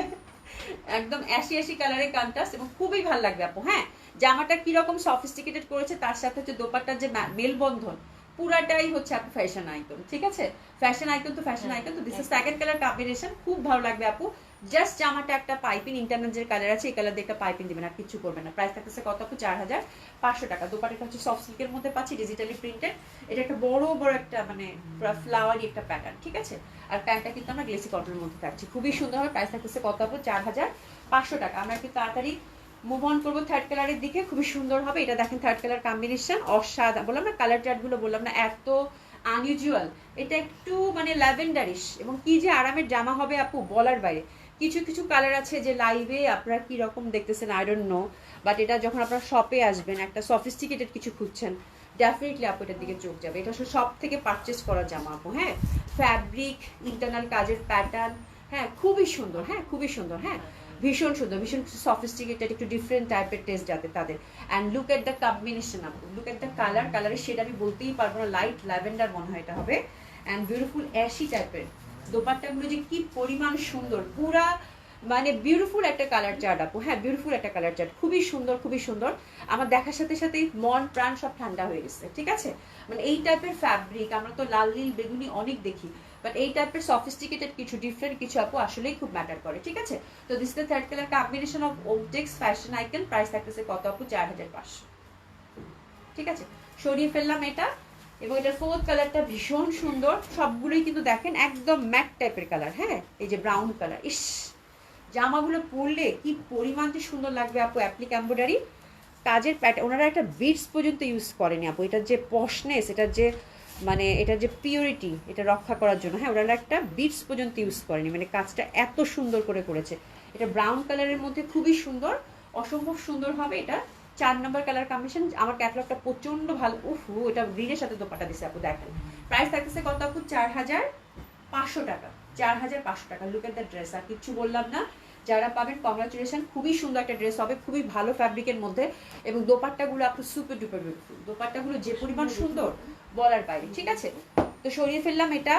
একদম অ্যাশি অ্যাশি কালারের কন্ট্রাস্ট, এবং খুবই ভালো লাগবে আপু। হ্যাঁ জামাটা কিরকম সফিস্টিকেটেড করেছে, তার সাথে হচ্ছে দোপাট্টার যে মেলবন্ধন পুরাটাই হচ্ছে আপু ফ্যাশন আইকন, ঠিক আছে, ফ্যাশন আইকন তো ফ্যাশন আইকন। তো this is second colour combination, খুব ভালো লাগবে আপু। জাস্ট জামাটা একটা পাইপিং ইন্টারনাল যে কালার আছে এই কালার দিয়ে একটা পাইপিং দিবেন, আর কিছু করবেন না। প্রাইস থাকতেছে কত আপু? 4500 টাকা। দোপাট্টাটা হচ্ছে সফট সিল্কের মধ্যে পাচ্ছি, ডিজিটালি প্রিন্টেড, এটা একটা বড় বড় একটা মানে পুরো ফ্লাওয়ারি একটা প্যাটার্ন, ঠিক আছে। আর প্যান্টটা কিন্তু আমরা গ্লেসি কটনের মধ্যে থাকছি, খুবই সুন্দর হবে। প্রাইস থাকতেছে কত আপু? 4500 টাকা। আমরা একটু তাড়াতাড়ি মুভ অন করবো থার্ড কালারের দিকে, খুবই সুন্দর হবে এটা। দেখেন থার্ড কালার কম্বিনেশন অসাধারণ, বললাম না কালার চার্টগুলো বললাম না এত আনইউজুয়াল, এটা একটু মানে ল্যাভেন্ডারিশ, এবং কি যে আরামের জামা হবে আপু বলার বাইরে। কিছু কিছু কালার আছে যে লাইভে আপনারা কি রকম দেখতেছেন আই ডোন্ট নো, বাট এটা যখন আপনারা শপে আসবেন একটা সফিস্টিকেটেড কিছু খুঁজছেন, ডেফিনেটলি আপু এটার দিকে চোখ যাবে। এটা সব থেকে পারচেস করা জামা আপু। হ্যাঁ ফ্যাব্রিক, ইন্টারনাল কাজের প্যাটার্ন, হ্যাঁ খুবই সুন্দর, হ্যাঁ খুবই সুন্দর, হ্যাঁ ভীষণ সুন্দর, ভীষণ সফিস্টিকেটেড, একটু ডিফারেন্ট টাইপের টেস্ট যাতে তাদের। And look at the combination আপু, লুক এট দ্য কালার, কালারের শেড আমি বলতেই পারবো না, লাইট ল্যাভেন্ডার মনে হয় এটা হবে। অ্যান্ড বিউটিফুল অ্যাশি টাইপের দোপাট্টাগুলো যে কি পরিমাণ সুন্দর, পুরা মানে বিউটিফুল একটা কালার চার্ট আপু। হ্যাঁ বিউটিফুল একটা কালার চার্ট, খুবই সুন্দর, খুবই সুন্দর। আমার দেখার সাথে সাথে মন প্রাণ সব ঠান্ডা হয়ে গেছে, ঠিক আছে। মানে এই টাইপের ফ্যাব্রিক আমরা তো লাল নীল বেগুনি অনেক দেখি, বাট এই টাইপের সফিস্টিকেটেড কিছু ডিফারেন্ট কিছু আপু আসলেই খুব ম্যাটার করে, ঠিক আছে। তো this is the third colour combination of ওমটেক্স fashion icon. Price থাকতেছে কত আপু? 4500, ঠিক আছে। সরিয়ে ফেললাম এটা, এবং এটার ফোর্থ কালারটা ভীষণ সুন্দর, সবগুলোই কিন্তু দেখেন একদম ম্যাট টাইপের কালার। হ্যাঁ এই যে ব্রাউন কালার, ইস জামাগুলো পরলে কি পরিমাণ যে সুন্দর লাগবে আপু। অ্যাপ্লিক এমব্রয়ডারি কাজের প্যাটার্ন, ওনারা একটা বিটস পর্যন্ত ইউজ করেনি আপু, এটার যে পশনেস, এটার যে মানে এটার যে পিওরিটি, এটা রক্ষা করার জন্য। হ্যাঁ ওনারা একটা বিটস পর্যন্ত ইউজ করেনি, মানে কাজটা এত সুন্দর করে করেছে। এটা ব্রাউন কালারের মধ্যে খুবই সুন্দর, অসম্ভব সুন্দর হবে এটা। 4 নম্বর কালার কম্বিনেশন। আমার ক্যাটালগটা প্রচন্ড ভালো। উফু, এটা গ্রিনের সাথে দোপাট্টা দিছে আপু, দেখেন প্রাইস থাকতেছে কত আপু? 4500 টাকা। 4500 টাকা। লুক এট দ্য ড্রেস, আর কিছু বললাম না। যারা পাবেন কংগ্রাচুলেশন, খুবই সুন্দর একটা ড্রেস হবে, খুবই ভালো ফ্যাব্রিকের মধ্যে, এবং দোপাট্টাগুলো আপনি সুপার ডুপার বিউটিফুল। দোপাট্টাগুলো যে পরিমাণ সুন্দর বলার বাইরে, ঠিক আছে? তো সরিয়ে ফেললাম এটা।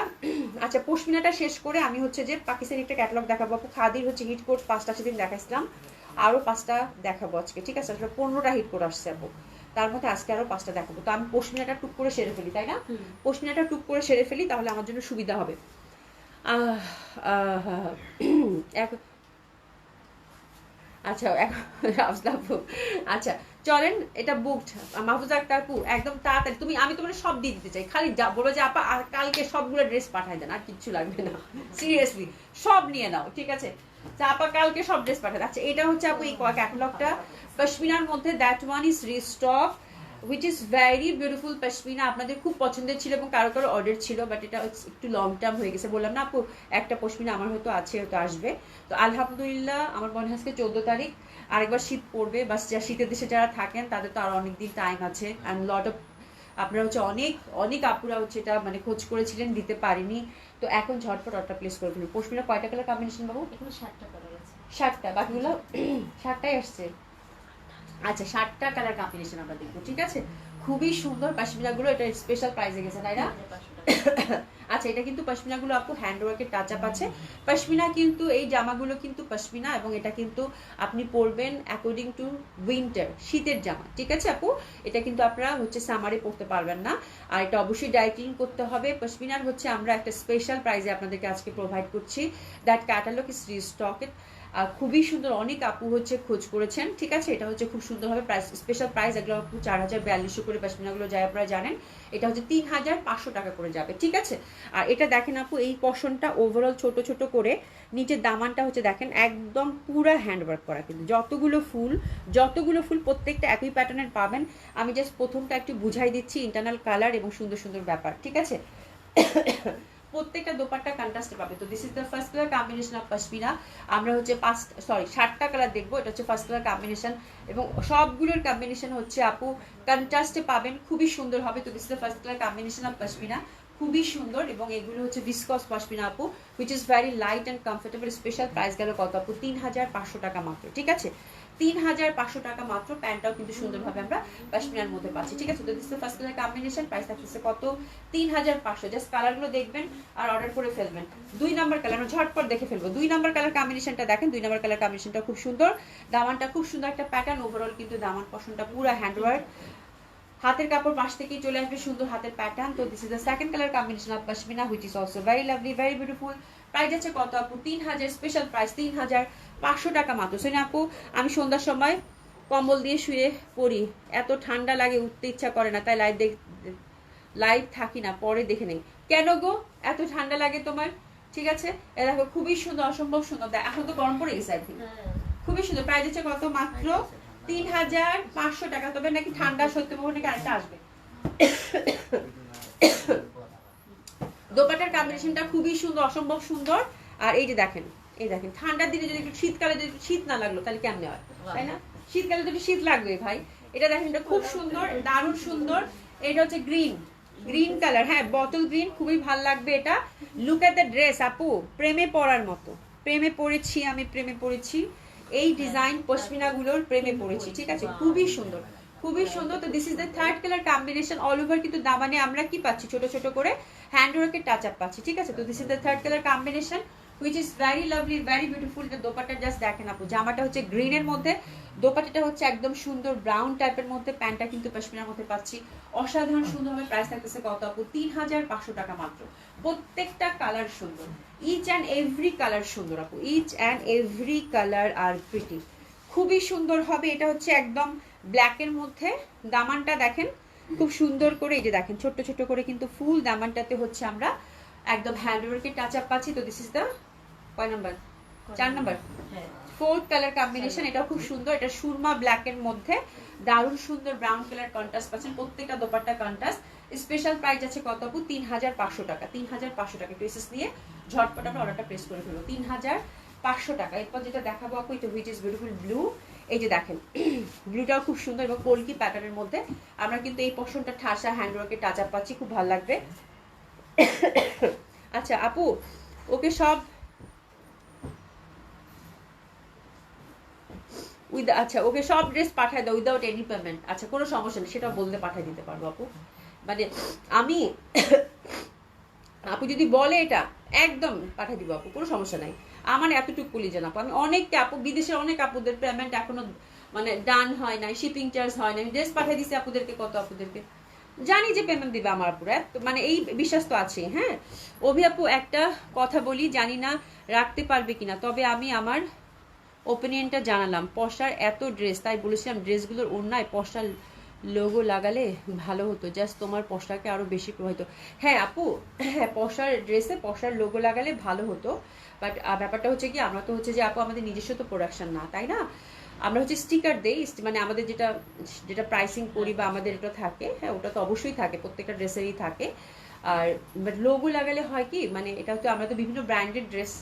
আচ্ছা, পশমিনাটা শেষ করে আমি হচ্ছে যে পাকিস্তানি একটা ক্যাটালগ দেখাবো আপু। খাদির হচ্ছে হিট কোট 5টা সেদিন দেখাইছিলাম, আরও 5টা দেখাবো আজকে, ঠিক আছে? আসলে 15টা হিট কোট আসছে আপু, তার মধ্যে আজকে আরও 5টা দেখাবো। তো আমি পশমিনাটা টুক করে সেরে ফেলি, তাই না? পশমিনাটা টুক করে সেরে ফেলি, তাহলে আমার জন্য সুবিধা হবে। আচ্ছা এখন আচ্ছা চলেন, এটা বুকড। মাহফুজা আক্তার আপু একদম তাড়াতাড়ি তুমি, আমি তোমার সব দিয়ে দিতে চাই, খালি বলো যে আপা কালকে সবগুলো ড্রেস পাঠাই দেন, আর কিচ্ছু লাগবে না, সিরিয়াসলি সব নিয়ে নাও, ঠিক আছে? আপা কালকে সব ড্রেস পাঠাই। আচ্ছা, এটা হচ্ছে আপু এই ক্যাটালগটা পশমিনার মধ্যে, that one is restock, which is very beautiful pashmina. আপনাদের খুব পছন্দের ছিল এবং কারো কারো অর্ডার ছিল, বাট এটা একটু লং টার্ম হয়ে গেছে। বললাম না আপু, একটা পশমিনা আমার হয়তো আছে, হয়তো আসবে। তো আলহামদুলিল্লাহ, আমার মনে হয় আজকে 14 তারিখ, আরেকবার শীত পড়বে, বাস শীতের দেশে যারা থাকেন তাদের তো আর অনেকদিন টাইম আছে। অ্যান্ড লট অফ আপনারা হচ্ছে অনেক অনেক আপুরা হচ্ছে এটা মানে খোঁজ করেছিলেন, দিতে পারিনি। তো এখন ঝটপট অর্ডার প্লেস করে ফেলুন। পশমিনা কয়টা কালার কম্বিনেশন বাবু? এখানে 60টা কালার আছে। 60টা, বাকিগুলো 60টাই আসছে। আচ্ছা, 60টা কালার কম্বিনেশন আমরা দেখবো, ঠিক আছে? খুবই সুন্দর পশমিনাগুলো, এটা স্পেশাল প্রাইসে গেছে, তাই না? আচ্ছা, এটা কিন্তু পশমিনাগুলো আপু হ্যান্ড ওয়ার্কের টাচ আপ আছে। পশমিনা কিন্তু এই জামাগুলো কিন্তু পশমিনা, এবং এটা কিন্তু আপনি পরবেন অ্যাকর্ডিং টু উইন্টার, শীতের জামা, ঠিক আছে আপু? এটা কিন্তু আপনারা হচ্ছে সামারে পরতে পারবেন না, আর এটা অবশ্যই ড্রাই ক্লিন করতে হবে। পশমিনার হচ্ছে আমরা একটা স্পেশাল প্রাইসে আপনাদেরকে আজকে প্রোভাইড করছি। That catalogue is restocked. খুবই সুন্দর, অনেক আপু হচ্ছে খোঁজ করেছেন, ঠিক আছে? এটা হচ্ছে খুব সুন্দরভাবে প্রাইস, স্পেশাল প্রাইস। এগুলো আপু 4200 করে পশমিনাগুলো যায়, আপনারা জানেন। এটা হচ্ছে 3500 টাকা করে যাবে, ঠিক আছে? আর এটা দেখেন আপু, এই পশনটা ওভারঅল ছোট ছোট করে, নিচের দামানটা হচ্ছে দেখেন একদম পুরো হ্যান্ডওয়ার্ক করা, কিন্তু যতগুলো ফুল প্রত্যেকটা একই প্যাটার্নের পাবেন। আমি জাস্ট প্রথমটা একটু বুঝাই দিচ্ছি, ইন্টারনাল কালার এবং সুন্দর সুন্দর ব্যাপার, ঠিক আছে? প্রত্যেকটা দোপাট্টা কন্ট্রাস্টে পাবে। তো this is the first colour combination of pashmina. আমরা হচ্ছে 60টা কালার দেখবো, এটা হচ্ছে ফার্স্ট কালার কম্বিনেশন, এবং সবগুলোর কম্বিনেশন হচ্ছে আপু কন্ট্রাস্টে পাবেন, খুবই সুন্দর হবে। তো this is the first colour combination of pashmina, খুবই সুন্দর। এবং এগুলো হচ্ছে ভিসকস পশমিনা আপু, which is very light and comfortable. Special price গেল কত আপু? 3500 টাকা মাত্র, ঠিক আছে? 3500 টাকা মাত্র। প্যান্টটাও কিন্তু সুন্দরভাবে আমরা পশমিনার মধ্যে পাচ্ছি, ঠিক আছে? তো this is first colour combination, price থাকতেছে কত? 3500। জাস্ট কালারগুলো দেখবেন আর অর্ডার করে ফেলবেন। 2 নাম্বার কালার আমরা ঝটপট দেখে ফেলবো। 2 নাম্বার কালার কম্বিনেশনটা দেখেন, 2 নাম্বার কালার কম্বিনেশনটা খুব সুন্দর, দামানটা খুব সুন্দর একটা প্যাটার্ন। ওভারঅল কিন্তু দামান পশনটা পুরো হ্যান্ডওয়ার্ক, হাতের কাপড় পাশ থেকেই চলে আসবে সুন্দর হাতের প্যাটার্ন। তো this is the second colour combination of pashmina, which is also very lovely, very beautiful. Price আছে কত আপু? 3000। স্পেশাল প্রাইস 3500 টাকা মাত্র। সেটা আপু, আমি সন্ধ্যার সময় কম্বল দিয়ে শুয়ে পড়ি, এত ঠান্ডা লাগে, উঠতে ইচ্ছা করে না, তাই লাইভ থাকি না, পরে দেখে নেই। কেন গো এত ঠান্ডা লাগে তোমার? ঠিক আছে, এ দেখো খুবই সুন্দর, অসম্ভব সুন্দর। এখন তো গরম পড়ে গেছে, একদিন খুবই সুন্দর। প্রাইস হচ্ছে কত? মাত্র 3500 টাকা। তবে নাকি ঠান্ডা সত্যি বলবো নাকি আরেকটা আসবে। দোপাটার কম্বিনেশনটা খুবই সুন্দর, অসম্ভব সুন্দর। আর এই যে দেখেন, এই দেখেন, ঠান্ডার দিনে যদি শীতকালে যদি শীত না লাগলো তাহলে কেমনে হয়, তাই না? শীতকালে যদি শীত লাগবে ভাই। এটা দেখেন, এটা খুব সুন্দর, দারুণ সুন্দর। এটা হচ্ছে গ্রিন কালার, হ্যাঁ বটল গ্রিন, খুবই ভালো লাগবে এটা। লুক এট দ্য ড্রেস আপু, প্রেমে পড়ার মতো। প্রেমে পড়েছি আমি, প্রেমে পড়েছি এই ডিজাইন পশমিনাগুলোর, প্রেমে পড়েছি, ঠিক আছে? খুবই সুন্দর, খুবই সুন্দর। তো this is the third colour combination. All over কিন্তু দামানে আমরা কি পাচ্ছি? ছোট ছোট করে হ্যান্ডওয়ার্কের টাচ আপ পাচ্ছি, ঠিক আছে? তো this is the third colour combination, which is very lovely, very beautiful. এটা দোপাট্টা জাস্ট দেখেন আপু, জামাটা হচ্ছে গ্রিনের মধ্যে, দোপাট্টাটা হচ্ছে একদম সুন্দর ব্রাউন টাইপের মধ্যে, প্যান্টটা কিন্তু পশমিনার মধ্যে পাচ্ছি, অসাধারণ সুন্দর হবে। প্রাইস থাকতেছে কত আপু? 3500 টাকা মাত্র। প্রত্যেকটা কালার সুন্দর, ইচ অ্যান্ড এভরি কালার সুন্দর আপু, each and every colour are pretty, খুবই সুন্দর হবে। এটা হচ্ছে একদম ব্ল্যাকের মধ্যে, দামানটা দেখেন খুব সুন্দর করে, এই যে দেখেন ছোট্ট ছোট্ট করে কিন্তু ফুল দামানটাতে হচ্ছে আমরা একদম হ্যান্ডওয়ার্কের টাচ আপ পাচ্ছি। তো দিস ইজ দ্য কয় number? 4 number, fourth colour combination. এটা খুব সুন্দর, এটা সুরমা ব্ল্যাকের মধ্যে দারুণ সুন্দর ব্রাউন কালার কন্ট্রাস্ট পাচ্ছেন, প্রত্যেকটা দোপাট্টা কন্ট্রাস্ট। স্পেশাল প্রাইস আছে কত আপু? 3500 টাকা। 3500 টাকা। একটু এসএস নিয়ে ঝটপট আমরা অর্ডারটা প্রেস করে ফেলবো। 500 টাকা। এরপর যেটা দেখাবো আপু, এটা হুইচ ইজ বিউটিফুল ব্লু। এই যে দেখেন ব্লুটাও খুব সুন্দর এবং কলকি প্যাটার্নের মধ্যে। আমরা কিন্তু এই পশনটা ঠাসা হ্যান্ডওয়ার্কের টাচ আপ পাচ্ছি, খুব ভালো লাগবে। আচ্ছা আপু, ওকে সব আচ্ছা ওকে সব ড্রেস পাঠায় দাও উইদাউট এনি পেমেন্ট। আচ্ছা কোনো সমস্যা নেই, সেটাও বললে পাঠিয়ে দিতে পারবো আপু। মানে আমি আপু যদি বলে এটা একদম পাঠিয়ে দিব আপু, কোনো সমস্যা নাই। আমার এতটুকু কলিজান আপু, আমি অনেকটা আপু বিদেশের অনেক আপুদের পেমেন্ট এখনো মানে ডান হয় নাই, শিপিং চার্জ হয় না। আমি ড্রেস পাঠিয়ে দিচ্ছি আপুদেরকে, কত আপুদেরকে জানি যে পেমেন্ট দিবে আমার আপুরা, মানে এই বিশ্বাস তো আছে। হ্যাঁ অভি আপু একটা কথা বলি, জানি না রাখতে পারবে কিনা, তবে আমি আমার ওপিনিয়নটা জানালাম। পশার এত ড্রেস, তাই বলেছিলাম ড্রেসগুলোর অন্যায় পশার লোগো লাগালে ভালো হতো, জাস্ট তোমার পশাকে আরো বেশি প্রভাবিত। হ্যাঁ আপু, হ্যাঁ পশার ড্রেসে পশার লোগো লাগালে ভালো হতো, বাট ব্যাপারটা হচ্ছে কি, আমরা তো হচ্ছে যে আপু আমাদের নিজস্ব তো প্রোডাকশন না, তাই না? আমরা হচ্ছে স্টিকার দেই, মানে আমাদের যেটা যেটা প্রাইসিং করি বা আমাদের এটা থাকে, হ্যাঁ ওটা তো অবশ্যই থাকে, প্রত্যেকটা ড্রেসেরই থাকে। আর বাট লোগো লাগালে হয় কি, মানে এটা হচ্ছে আমরা তো বিভিন্ন ব্র্যান্ডেড ড্রেস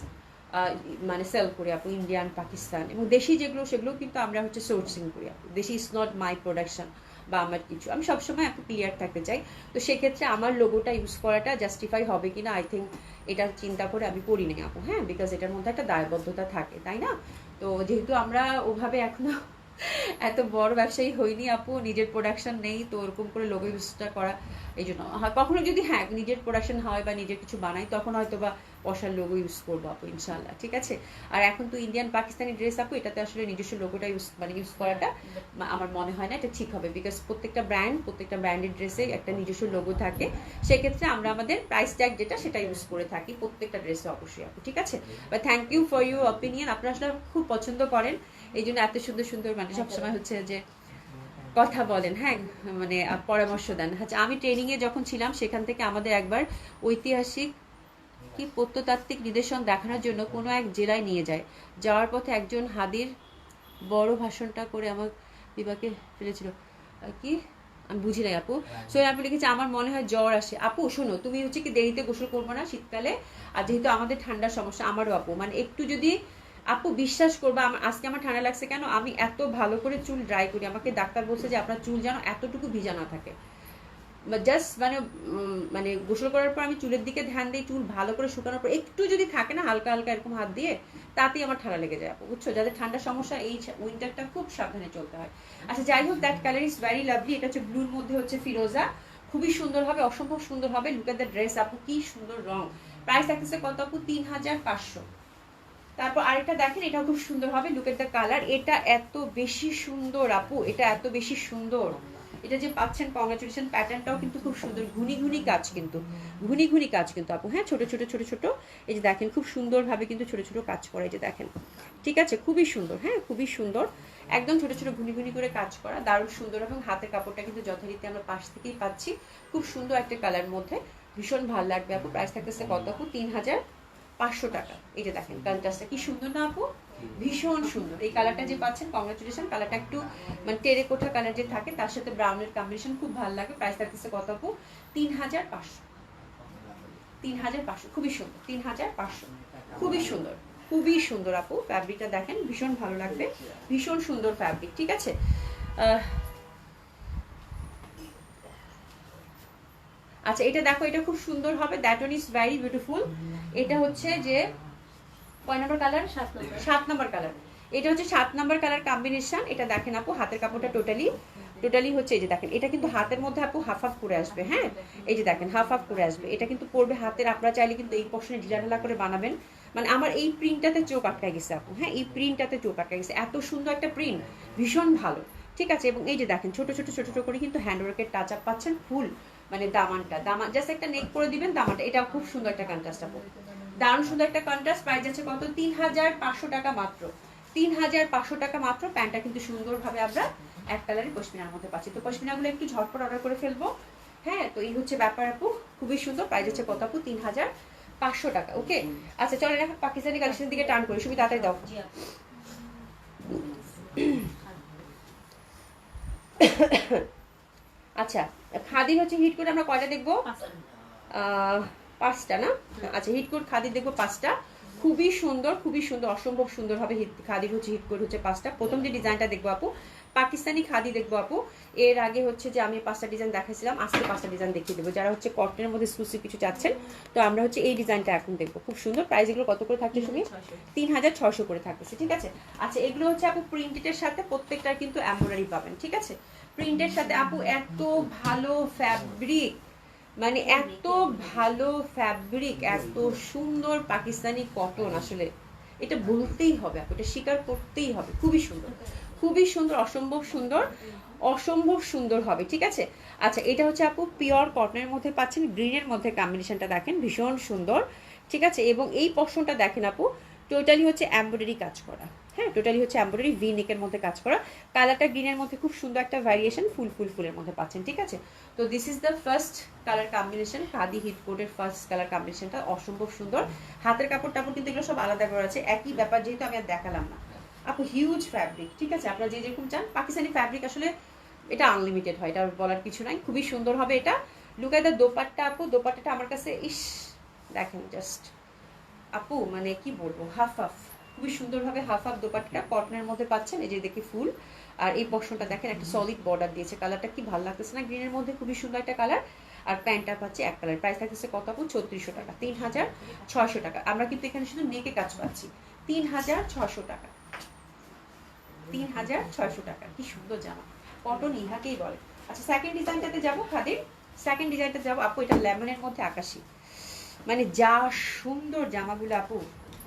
মানে সেল করি আপু, ইন্ডিয়ান, পাকিস্তান এবং দেশি যেগুলো সেগুলো কিন্তু আমরা হচ্ছে সোর্সিং করি আপু। দেশি ইজ নট মাই প্রোডাকশন বা আমার কিছু, আমি সবসময় আপু ক্লিয়ার থাকতে চাই। তো সেক্ষেত্রে আমার লোগোটা ইউজ করাটা জাস্টিফাই হবে কিনা আই থিঙ্ক এটা চিন্তা করে আমি করি নাই আপু। হ্যাঁ বিকজ এটার মধ্যে একটা দায়বদ্ধতা থাকে, তাই না? তো যেহেতু আমরা ওভাবে এখনো এত বড় ব্যবসায়ী হইনি আপু, নিজের প্রোডাকশন নেই, তো ওরকম করে লোগো ইউজটা করা এই জন্য কখনো যদি হ্যাঁ নিজের প্রোডাকশন হয় বা নিজের কিছু বানাই, তখন হয়তো বা পশার লোগো ইউজ করবো আপু ইনশাল্লাহ, ঠিক আছে? আর এখন তো ইন্ডিয়ান পাকিস্তানি ড্রেস আপু, এটাতে আসলে নিজস্ব লোগোটা ইউজ করাটা আমার মনে হয় না এটা ঠিক হবে, বিকজ প্রত্যেকটা ব্র্যান্ডেড ড্রেসে একটা নিজস্ব লোগো থাকে। সেক্ষেত্রে আমরা আমাদের প্রাইস ট্যাগ যেটা সেটা ইউজ করে থাকি প্রত্যেকটা ড্রেসে অবশ্যই আপু, ঠিক আছে? But thank you for your opinion, আপনারা আসলে খুব পছন্দ করেন, এই জন্য এত সুন্দর সুন্দর মানে সবসময় হচ্ছে যে কথা বলেন, হ্যাঁ মানে পরামর্শ দেন। আচ্ছা আমি ট্রেনিংয়ে যখন ছিলাম সেখান থেকে আমাদের একবার ঐতিহাসিক কি প্রত্নতাত্ত্বিক নিদর্শন দেখানোর জন্য কোনো এক জেলায় নিয়ে যায়। যাওয়ার পথে একজন হাদির বড় ভাষণটা করে আমার বিভাগে ফেলেছিল। কি আমি বুঝি নাই আপু। সোহেল আপু লিখেছে আমার মনে হয় জ্বর আসে। আপু শোনো, তুমি হচ্ছে কি দেরিতে গোসল করবো না শীতকালে, আর যেহেতু আমাদের ঠান্ডার সমস্যা, আমারও আপু মানে একটু যদি আপু বিশ্বাস করবা, আজকে আমার ঠান্ডা লাগছে কেন, আমি এত ভালো করে চুল ড্রাই করি, আমাকে ডাক্তার বলছে যে আপনার চুল যেন এতটুকু ভিজা না থাকে। জাস্ট মানে গোসল করার পর আমি চুলের দিকে ধ্যান দিই, চুল ভালো করে শুকানোর পর একটু যদি থাকে না হালকা হালকা এরকম হাত দিয়ে, তাতেই আমার ঠান্ডা লেগে যায় আপু, বুঝছো? যাদের ঠান্ডার সমস্যা এই উইন্টারটা খুব সাবধানে চলতে হয়। আচ্ছা যাই হোক, that colour is very lovely. এটা হচ্ছে ব্লুর মধ্যে হচ্ছে ফিরোজা, খুবই সুন্দর হবে, অসম্ভব সুন্দর হবে। লুক এট দ্য ড্রেস আপু, কি সুন্দর রং। প্রাইস থাকতেছে কত আপু? 3500। তারপর আরেকটা দেখেন, এটা খুব সুন্দর হবে, লুক এট দ্য কালার। এটা এত বেশি সুন্দর আপু, এটা এত বেশি সুন্দর। এটা যে পাচ্ছেন কংগ্রাচুলেশন, প্যাটার্নটাও কিন্তু খুব সুন্দর, ঘুনি ঘুনি কাজ কিন্তু, ঘুনি ঘুনি কাজ কিন্তু আপু। হ্যাঁ ছোট ছোট ছোট ছোট এই যে দেখেন খুব সুন্দরভাবে কিন্তু ছোট ছোট কাজ করা, এই যে দেখেন, ঠিক আছে? খুবই সুন্দর, হ্যাঁ খুবই সুন্দর, একদম ছোট ছোট ঘুনি ঘুনি করে কাজ করা, দারুণ সুন্দর। এবং হাতের কাপড়টা কিন্তু যথারীতি আমরা পাশ থেকেই পাচ্ছি, খুব সুন্দর একটা কালার মধ্যে, ভীষণ ভালো লাগবে আপু। প্রাইস থাকতেছে কত আপু? 3500 টাকা। এই যে দেখেন কন্ট্রাস্টটা কি সুন্দর না আপু, ভীষণ সুন্দর। এই কালারটা যে পাচ্ছেন কংগ্রাচুলেশন, কালারটা একটু মানে টেরেকোঠা কালার যে থাকে তার সাথে ব্রাউনের কম্বিনেশন, খুব ভালো লাগে। প্রাইস থাকতেছে কত আপু? 3500। 3500, খুবই সুন্দর, 3500, খুবই সুন্দর, খুবই সুন্দর আপু। ফ্যাব্রিকটা দেখেন, ভীষণ ভালো লাগবে, ভীষণ সুন্দর ফ্যাব্রিক, ঠিক আছে? আচ্ছা এটা দেখো, এটা খুব সুন্দর হবে, that one is very beautiful. এটা হচ্ছে যে কয় নম্বর কালার? 7 নম্বর কালার। এটা হচ্ছে 7 নম্বর কালার কম্বিনেশন। এটা দেখেন আপু, হাতের কাপড়টা টোটালি হচ্ছে এই যে দেখেন, এটা কিন্তু হাতের মধ্যে আপু হাফ হাফ করে আসবে। হ্যাঁ এই যে দেখেন হাফ হাফ করে আসবে, এটা কিন্তু পড়বে হাতের। আপনারা চাইলে কিন্তু এই পশনে ঢিলাঢালা করে বানাবেন। মানে আমার এই প্রিন্টটাতে চোখ আটকায় গেছে আপু, হ্যাঁ এই প্রিন্টটাতে চোখ আটকায় গেছে, এত সুন্দর একটা প্রিন্ট, ভীষণ ভালো, ঠিক আছে? এবং এই যে দেখেন ছোট ছোট ছোট ছোট করে কিন্তু হ্যান্ডওয়ার্কের টাচ আপ পাচ্ছেন, ফুল মানে দামান জাস্ট একটা নেক করে দিবেন দামানটা, এটা খুব সুন্দর একটা কন্ট্রাস্ট আপু, দারুণ সুন্দর একটা কন্ট্রাস্ট। প্রাইস আছে কত? 3500 টাকা মাত্র, 3500 টাকা মাত্র। প্যান্টটা কিন্তু সুন্দরভাবে আমরা এক কালারের পশমিনার মধ্যে পাচ্ছি। তো পশমিনাগুলো একটু ঝটপট অর্ডার করে ফেলবো। হ্যাঁ তো এই হচ্ছে ব্যাপার আপু, খুবই সুন্দর। প্রাইস আছে কত আপু? 3500 টাকা। ওকে আচ্ছা চলেন এখন পাকিস্তানি কালেকশনের দিকে টার্ন করি, সুবি তাড়াতাড়ি দাও। আচ্ছা খাদির হচ্ছে হিট করে আমরা কয়টা দেখবো? 5টা না? আচ্ছা হিট কোড খাদির দেখবো 5টা, খুবই সুন্দর, অসম্ভব সুন্দর হবে। খাদির হচ্ছে হিট কোড হচ্ছে 5টা। প্রথম যে ডিজাইনটা দেখবো আপু পাকিস্তানি খাদি দেখবো আপু। এর আগে হচ্ছে যে আমি 5টা ডিজাইন দেখাইছিলাম, আজকে 5টা ডিজাইন দেখিয়ে দেবো। যারা হচ্ছে কটনের মধ্যে এক্সক্লুসিভ কিছু চাচ্ছেন, তো আমরা হচ্ছে এই ডিজাইনটা এখন দেখবো। খুব সুন্দর। প্রাইস এগুলো কত করে থাকছে শুনি? 3600 করে থাকতেছে, ঠিক আছে। আচ্ছা, এগুলো হচ্ছে আপু প্রিন্টেডের সাথে প্রত্যেকটার কিন্তু এমব্রয়ডারি পাবেন, ঠিক আছে। প্রিন্টের সাথে আপু এত ভালো ফ্যাব্রিক, মানে এত ভালো ফ্যাব্রিক, এত সুন্দর পাকিস্তানি কটন, আসলে এটা বলতেই হবে আপু, এটা স্বীকার করতেই হবে। খুবই সুন্দর, অসম্ভব সুন্দর হবে, ঠিক আছে। আচ্ছা, এটা হচ্ছে আপু পিওর কটনের মধ্যে পাচ্ছেন, গ্রিনের মধ্যে কম্বিনেশনটা দেখেন ভীষণ সুন্দর, ঠিক আছে। এবং এই পশনটা দেখেন আপু, টোটালি হচ্ছে এমব্রয়ডারি কাজ করা, হ্যাঁ, টোটালি হচ্ছে এমব্রয়ডারি ভি নেকের মধ্যে কাজ করা। কালারটা গ্রিনের মধ্যে খুব সুন্দর একটা ভ্যারিয়েশন, ফুলের মধ্যে পাচ্ছেন, ঠিক আছে। তো this is the first colour combination, khadi hit কোডের ফার্স্ট কালার কম্বিনেশনটা অসম্ভব সুন্দর। হাতের কাপড় টাপড় কিন্তু এগুলো সব আলাদা করা আছে, একই ব্যাপার, যেহেতু আমি আর দেখালাম না আপু। হিউজ ফ্যাব্রিক, ঠিক আছে। আপনারা যে যেরকম চান, পাকিস্তানি ফ্যাব্রিক আসলে এটা আনলিমিটেড হয়, এটা বলার কিছু নাই। খুবই সুন্দর হবে এটা। লুক এট দ্য দোপাট্টা আপু, দোপাট্টাটা আমার কাছে ইস দেখেন জাস্ট আপু, মানে কি বলবো, হাফ খুবই সুন্দরভাবে হাফ দোপাট্টা কটনের মধ্যে পাচ্ছেন। এই যে দেখি ফুল, আর এই পশনটা দেখেন একটা সলিড বর্ডার দিয়েছে। কালারটা কি ভালো লাগতেছে না, গ্রিনের মধ্যে খুবই সুন্দর একটা কালার। আর প্যান্টটা পাচ্ছে এক কালার। প্রাইস থাকতেছে কত আপু? 3600 টাকা, 3600 টাকা। আমরা কিন্তু এখানে শুধু নেকে কাজ পাচ্ছি 3600 টাকা, 3600 টাকা। কি সুন্দর জামা, কটন ইহাকেই বলে। আচ্ছা, সেকেন্ড ডিজাইনটাতে যাবো, খাদির সেকেন্ড ডিজাইনটা যাবো আপু। এটা লেমনের মধ্যে আকাশি, মানে যা সুন্দর জামাগুলো আপু,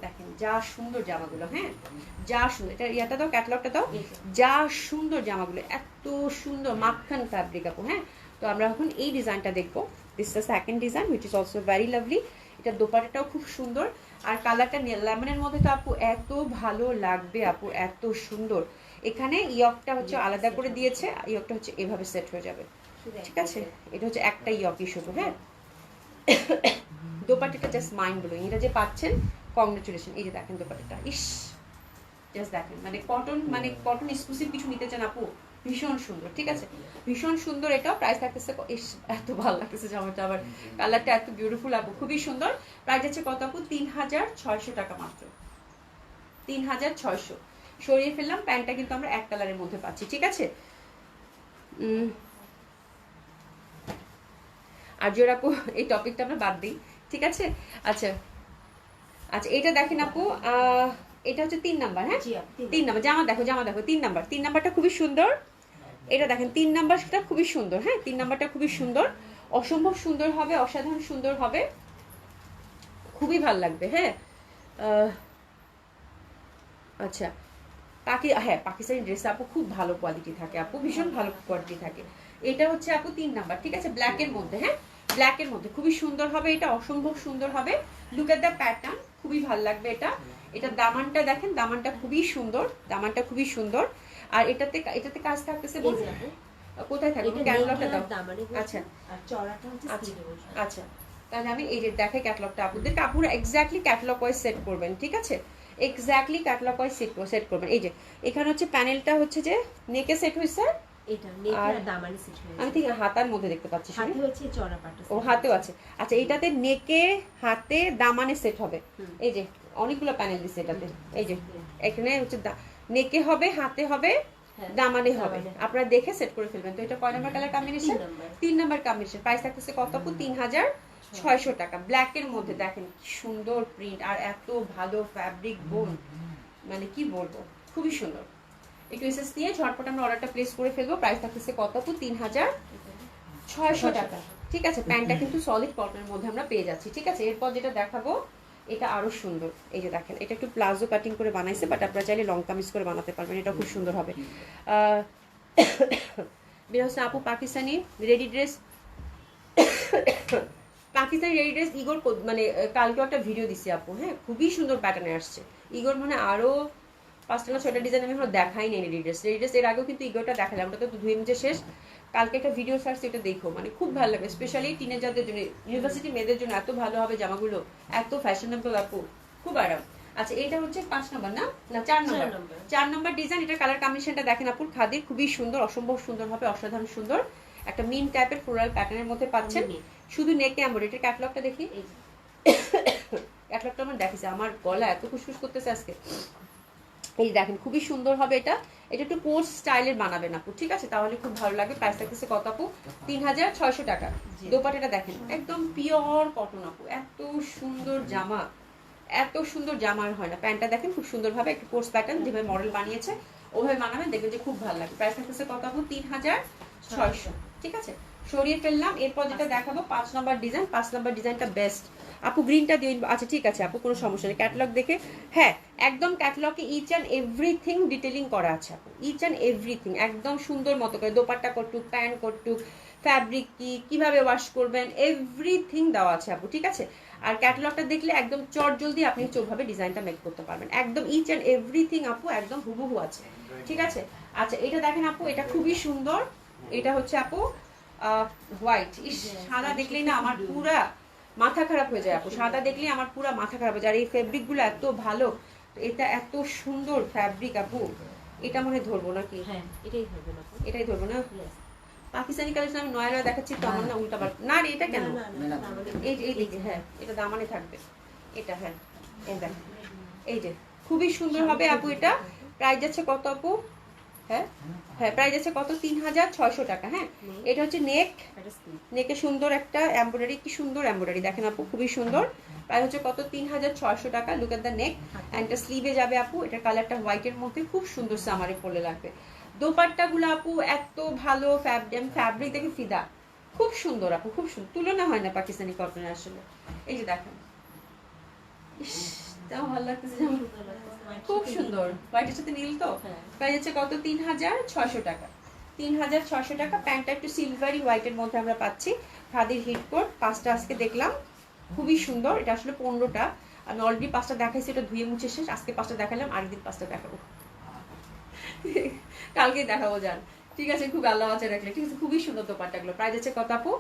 দেখেন যা সুন্দর জামাগুলো, হ্যাঁ যা সুন্দর। এটা ইয়াটা দাও, ক্যাটালগটা দাও। যা সুন্দর জামাগুলো, এত সুন্দর মাখন ফ্যাব্রিক আপু, হ্যাঁ। তো আমরা এখন এই ডিজাইনটা দেখবো। This the second design which is also very lovely. এটা দোপাট্টাটাও খুব সুন্দর, আর কালারটা লেমনের মধ্যে তো আপু এত ভালো লাগবে আপু, এত সুন্দর। এখানে ইয়কটা হচ্ছে আলাদা করে দিয়েছে, ইয়কটা হচ্ছে এভাবে সেট হয়ে যাবে, ঠিক আছে। এটা হচ্ছে একটা ইয়কই শুধু, হ্যাঁ। দোপাট্টাটা জাস্ট মাইন্ড ব্লোয়িং। এটা যে পাচ্ছেন, কংগ্রেচুলেশন। এই যে দেখেন দোপাট্টাটা, ইস জাস্ট দেখেন, মানে কটন এক্সক্লুসিভ কিছু নিতে চান আপু, ভীষণ সুন্দর, ঠিক আছে, ভীষণ সুন্দর। এটাও প্রাইস থাকতেছে, ইস এত ভালো লাগতেছে জামাটা, আবার কালারটা এত বিউটিফুল আপু, খুবই সুন্দর। প্রাইস আছে কত আপু? 3600 টাকা মাত্র, 3600। সরিয়ে ফেললাম, প্যান্টটা কিন্তু আমরা এক কালারের মধ্যে পাচ্ছি, ঠিক আছে। আর জোর আপু এই টপিকটা আমরা বাদ দিই, ঠিক আছে। আচ্ছা আচ্ছা, এটা দেখেন আপু, এটা হচ্ছে 3 নাম্বার, হ্যাঁ 3 নাম্বার। জামা দেখো 3 নাম্বারটা খুবই সুন্দর। এটা দেখেন 3 নাম্বারটা খুবই সুন্দর, হ্যাঁ 3 নাম্বারটা খুবই সুন্দর, অসম্ভব সুন্দর হবে, অসাধারণ সুন্দর হবে, খুবই ভালো লাগবে, হ্যাঁ। আচ্ছা, হ্যাঁ পাকিস্তানি ড্রেস আপু খুব ভালো কোয়ালিটি থাকে আপু, ভীষণ ভালো কোয়ালিটি থাকে। এটা হচ্ছে আপু 3 নাম্বার, ঠিক আছে, ব্ল্যাকের মধ্যে, হ্যাঁ ব্ল্যাকের মধ্যে খুবই সুন্দর হবে, এটা অসম্ভব সুন্দর হবে। লুক এট দ্য প্যাটার্ন, খুবই ভালো লাগবে এটা। এটা দামানটা দেখেন, দামানটা খুবই সুন্দর, দামানটা খুবই সুন্দর। আর এটাতে কাজ থাকতেছে, কোথায় থাকবে? ক্যাটালগটা দাও। আচ্ছা আচ্ছা, তাহলে আমি এই যে দেখে ক্যাটালগটা আপুদেরকে, আপুরা এক্স্যাক্টলি ক্যাটালগ ওয়াইজ সেট করবেন, ঠিক আছে, এক্স্যাক্টলি ক্যাটালগ ওয়াইজ সেট করবেন। এই যে এখানে হচ্ছে প্যানেলটা হচ্ছে যে নেকে সেট হইছে, এটা নেক আর দামানে সেট হয়েছে। আমি ঠিক হাতার মধ্যে দেখতে পাচ্ছি, হাতে হচ্ছে চড়া পাটটা, ও হাতেও আছে। আচ্ছা, এটাতে নেকে হাতে দামানে সেট হবে। এই যে অনেকগুলো প্যানেল দিছে এটাতে, এই যে এখানে হচ্ছে নেকে হবে, হাতে হবে, দামানে হবে। আপনারা দেখে সেট করে ফেলবেন। তো এটা কয় number colour combination? 3 number combination. Price থাকতেছে কত আপু? 3600 টাকা। ব্ল্যাকের মধ্যে দেখেন কি সুন্দর প্রিন্ট, আর এত ভালো ফ্যাব্রিক বোন, মানে কি বলবো, খুবই সুন্দর। একটু এসএস দিয়ে ঝটপট আমরা অর্ডারটা প্লেস করে ফেলবো। প্রাইস থাকতেছে কত আপু? 3600 টাকা, ঠিক আছে। প্যান্টটা কিন্তু সলিড কটনের মধ্যে আমরা পেয়ে যাচ্ছি, ঠিক আছে। এরপর যেটা দেখাবো, এটা আরো সুন্দর। এই যে দেখেন, এটা একটু প্লাজো কাটিং করে বানাইছে, বাট আপনারা চাইলে লং কামিজ করে বানাতে পারবেন, এটা খুব সুন্দর হবে। বের হচ্ছে আপু Pakistani ready dress, Pakistani ready dress ইগোর, মানে কালকে একটা ভিডিও দিছি আপু, হ্যাঁ খুবই সুন্দর প্যাটার্নে আসছে ইগোর, মানে আরো 5টা না 6টা ডিজাইন আমি এখনো দেখাই নেই রেডি ড্রেস। এর আগেও কিন্তু ইগোরটা দেখালাম, ওটা তো ধুয়ে মুছে শেষ। কালকে একটা ভিডিও সার্চ, এটা দেখো, মানে খুব ভালো লাগবে, স্পেশালি টিনেজারদের জন্য, ইউনিভার্সিটি মেয়েদের জন্য এত ভালো হবে জামাগুলো, এত ফ্যাশনেবল আপু, খুব আরাম। আচ্ছা, এটা হচ্ছে 5 নাম্বার না 4 নাম্বার ডিজাইন। এটা কালার কম্বিনেশনটা দেখেন আপুর, খাদির খুবই সুন্দর, অসম্ভব সুন্দর হবে, অসাধারণ সুন্দর। একটা মিন টাইপের ফ্লোরাল প্যাটার্নের মধ্যে পাচ্ছেন, শুধু নেকে এমব্রয়ডারি। এটার ক্যাটালগটা দেখি, ক্যাটলগটা আমার দেখেছে, আমার গলা এত খুশখুশ করতেছে আজকে। এই দেখেন খুবই সুন্দর হবে এটা। এটা একটু কোর্স স্টাইলের বানাবেন আপু, ঠিক আছে, তাহলে খুব ভালো লাগবে। প্রাইস থাকতেছে কত আপু? 3600 টাকা। দোপাট্টাটা দেখেন একদম পিওর কটন আপু, এত সুন্দর জামা, এত সুন্দর জামা আর হয় না। প্যান্টটা দেখেন খুব সুন্দরভাবে একটু কোর্স প্যাটার্ন যেভাবে মডেল বানিয়েছে ওভাবে বানাবেন, দেখবেন যে খুব ভালো লাগে। প্রাইস থাকতেছে কত আপু? 3600, ঠিক আছে। সরিয়ে ফেললাম। এরপর যেটা দেখাবো 5 নম্বর ডিজাইন। 5 নম্বর ডিজাইনটা বেস্ট আপু, গ্রিনটা দিয়ে। আচ্ছা ঠিক আছে আপু, কোনো সমস্যা নেই। ক্যাটালগ দেখে, হ্যাঁ একদম ক্যাটালগে ইচ অ্যান্ড এভরিথিং ডিটেলিং করা আছে আপু, ইচ অ্যান্ড এভরিথিং একদম সুন্দর মতো করে। দোপাট্টা কটুক, প্যান্ট কটুক, ফ্যাব্রিক কি, কিভাবে ওয়াশ করবেন, এভরিথিং দেওয়া আছে আপু, ঠিক আছে। আর ক্যাটালগটা দেখলে একদম চট জলদি আপনি চোখভাবে ডিজাইনটা মেক করতে পারবেন। একদম ইচ অ্যান্ড এভরিথিং আপু একদম হুবহু আছে, ঠিক আছে। আচ্ছা এটা দেখেন আপু, এটা খুবই সুন্দর। এটা হচ্ছে আপু হোয়াইট। ইস, সাদা দেখলেই না আমার পুরা মাথা খারাপ হয়ে যায় আপু, সাদা দেখলেই আমার পুরা মাথা খারাপ হয়ে যায়। আর এই ফেব্রিকগুলো এত ভালো, এটা এত সুন্দর ফ্যাব্রিক আপু। এটা মনে ধরবো নাকি? হ্যাঁ এটাই ধরবো না, এটাই ধরবো না। পাকিস্তানি কালেকশন আমি নয়রা দেখাচ্ছি তো আমার না উল্টা পাল্টা না রে, এটা কেন? এই দিকে, হ্যাঁ এটা দামানে থাকবে এটা, হ্যাঁ এই দেখ, এই যে খুবই সুন্দর হবে আপু। এটা প্রাইস যাচ্ছে কত আপু? হ্যাঁ হ্যাঁ প্রাইস যাচ্ছে কত? 3600 টাকা। হ্যাঁ এটা হচ্ছে নেক, নেকে সুন্দর একটা এমব্রয়ডারি, কি সুন্দর এমব্রয়ডারি দেখেন আপু, খুবই সুন্দর। প্রাইস হচ্ছে কত? 3600 টাকা। Look at the neck and স্লিভে যাবে আপু। এটা কালারটা হোয়াইটের মধ্যে খুব সুন্দর, সামারে পরলে লাগবে। দোপাট্টাগুলো আপু এত ভালো, ফ্যাব্রিক দেখে ফিদা, খুব সুন্দর আপু, খুব সুন্দর, তুলনা হয় না পাকিস্তানি কটনের আসলে। এই যে দেখেন, তাও ভালো লাগতেছে, খুব সুন্দর। হোয়াইটের সাথে নীল তো। প্রাইস হচ্ছে কত? 3600 টাকা। 3600 টাকা। প্যান্টটা একটু সিলভারি হোয়াইটের মধ্যে আমরা পাচ্ছি। খাদির হিট কোট। 5টা আজকে দেখলাম, খুবই সুন্দর। এটা আসলে 15টা, আমি অলরেডি 5টা দেখাইছি, এটা ধুয়ে মুছে শেষ। আজকে 5টা দেখালাম, আরেকদিন 5টা দেখাবো, কালকে দেখাবো যান, ঠিক আছে। খুব আল্লাহ বাঁচায় রাখলে, ঠিক আছে। খুবই সুন্দর দোপাট্টাগুলো। প্রাইস হচ্ছে কত আপু?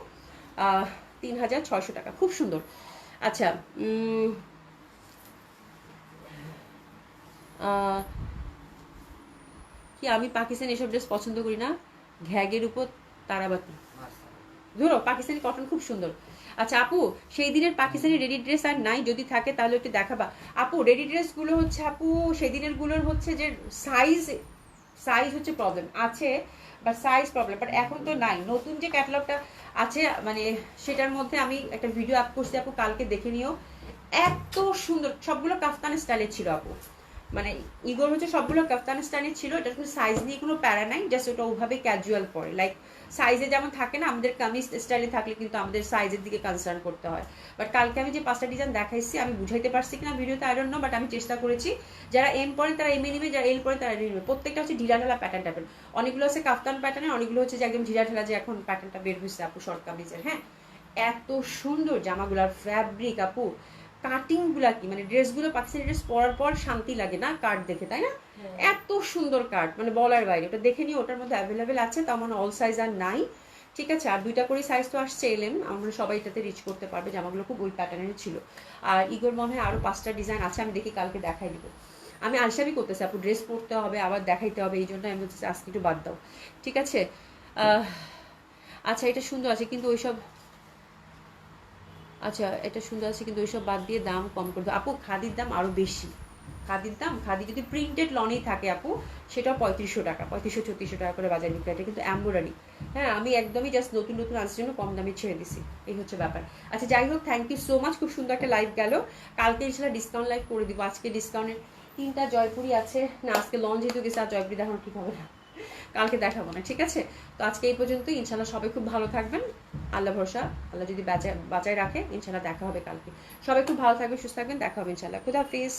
3600 টাকা, খুব সুন্দর। আচ্ছা কি, আমি পাকিস্তানি এসব ড্রেস পছন্দ করি না। ঘ্যাগের উপর তারাবাতি ধরো, পাকিস্তানি কটন খুব সুন্দর। আচ্ছা আপু, সেই দিনের পাকিস্তানি রেডি ড্রেস আর নাই, যদি থাকে তাহলে একটু দেখাবা আপু। রেডি ড্রেসগুলো হচ্ছে আপু, সেই দিনের গুলোর হচ্ছে যে সাইজ হচ্ছে প্রবলেম আছে, বা সাইজ প্রবলেম, বাট এখন তো নাই। নতুন যে ক্যাটালগটা আছে মানে সেটার মধ্যে আমি একটা ভিডিও আপ করছি আপু, কালকে দেখে নিও। এত সুন্দর, সবগুলো কাফতান স্টাইলের ছিল আপু। মানে ইগোর হচ্ছে সবগুলো কাফতান স্টাইলের ছিল। এটা কোনো সাইজ নিয়ে কোনো প্যারা নাই, জাস্ট ওটা ওভাবে ক্যাজুয়াল পরে। লাইক সাইজে যেমন থাকে না, আমাদের কামিজ স্টাইলে থাকলে কিন্তু আমাদের সাইজের দিকে কনসার্ন করতে হয়। বাট কালকে আমি যে 5টা ডিজাইন দেখাইছি, আমি বুঝাইতে পারছি কিনা ভিডিওতে আই ডোন্ট নো, বাট আমি চেষ্টা করেছি। যারা এম পরে তারা এমএ নিবে, যারা এল পরে তারা এল নিবে। প্রত্যেকটা হচ্ছে ঢিলা ঢালা প্যাটার্ন টাইপের। অনেকগুলো আছে কাফতান প্যাটার্নের, অনেকগুলো হচ্ছে যে একদম ঢিলা ঢালা, যে এখন প্যাটার্নটা বের হয়েছে আপু শর্ট কামিজের। হ্যাঁ এত সুন্দর জামাগুলার ফ্যাব্রিক আপু, কাটিং গুলা কি, মানে ড্রেসগুলো পাকিস্তানি ড্রেস পরার পর শান্তি লাগে না কাট দেখে, তাই না? এত সুন্দর কাট, মানে বলার বাইরে। ওটা দেখে নিও, ওটার মধ্যে অ্যাভেলেবেল আছে, তার মানে অল সাইজ আর নাই, ঠিক আছে। আর 2টা করে সাইজ তো আসছে এলএম, আমরা সবাই এটাতে রিচ করতে পারবে। জামাগুলো খুব ওই প্যাটার্নের ছিল। আর ইগোর মনে হয় আরো 5টা ডিজাইন আছে, আমি দেখি কালকে দেখাই দিব। আমি আলসাবি করতেছি আপু, ড্রেস পরতে হবে আবার দেখাইতে হবে, এই জন্য আমি বলতেছি আজকে একটু বাদ দাও, ঠিক আছে। আচ্ছা এটা সুন্দর আছে কিন্তু ওইসব, আচ্ছা এটা সুন্দর আছে কিন্তু ওইসব বাদ দিয়ে দাম কম করে দাও আপু। খাদির দাম আরো বেশি, খাদির দাম, খাদি যদি প্রিন্টেড লনেই থাকে আপু, সেটাও 3500 টাকা, 3500-3600 টাকা করে বাজার বিক্রি। এটা কিন্তু এমব্রয়ডারি। হ্যাঁ আমি একদমই জাস্ট নতুন নতুন আসার জন্য কম দামে ছেড়ে দিছি, এই হচ্ছে ব্যাপার। আচ্ছা যাই হোক, থ্যাংক ইউ সো মাচ, খুব সুন্দর একটা লাইভ গেল। কালকে ইনশাল্লাহ ডিসকাউন্ট লাইভ করে দিব। আজকে ডিসকাউন্টের 3টা জয়পুরি আছে না, আজকে লঞ্চ যেহেতু গেছে, আর জয়পুরি দেখানো ঠিক হবে না, কালকে দেখাবো না, ঠিক আছে। তো আজকে এই পর্যন্তই। ইনশাল্লাহ সবাই খুব ভালো থাকবেন, আল্লাহ ভরসা, আল্লাহ যদি বাঁচায় রাখে ইনশাল্লাহ দেখা হবে কালকে। সবাই খুব ভালো থাকবেন, সুস্থ থাকবেন, দেখা হবে ইনশাল্লাহ। খুদা হাফিজ।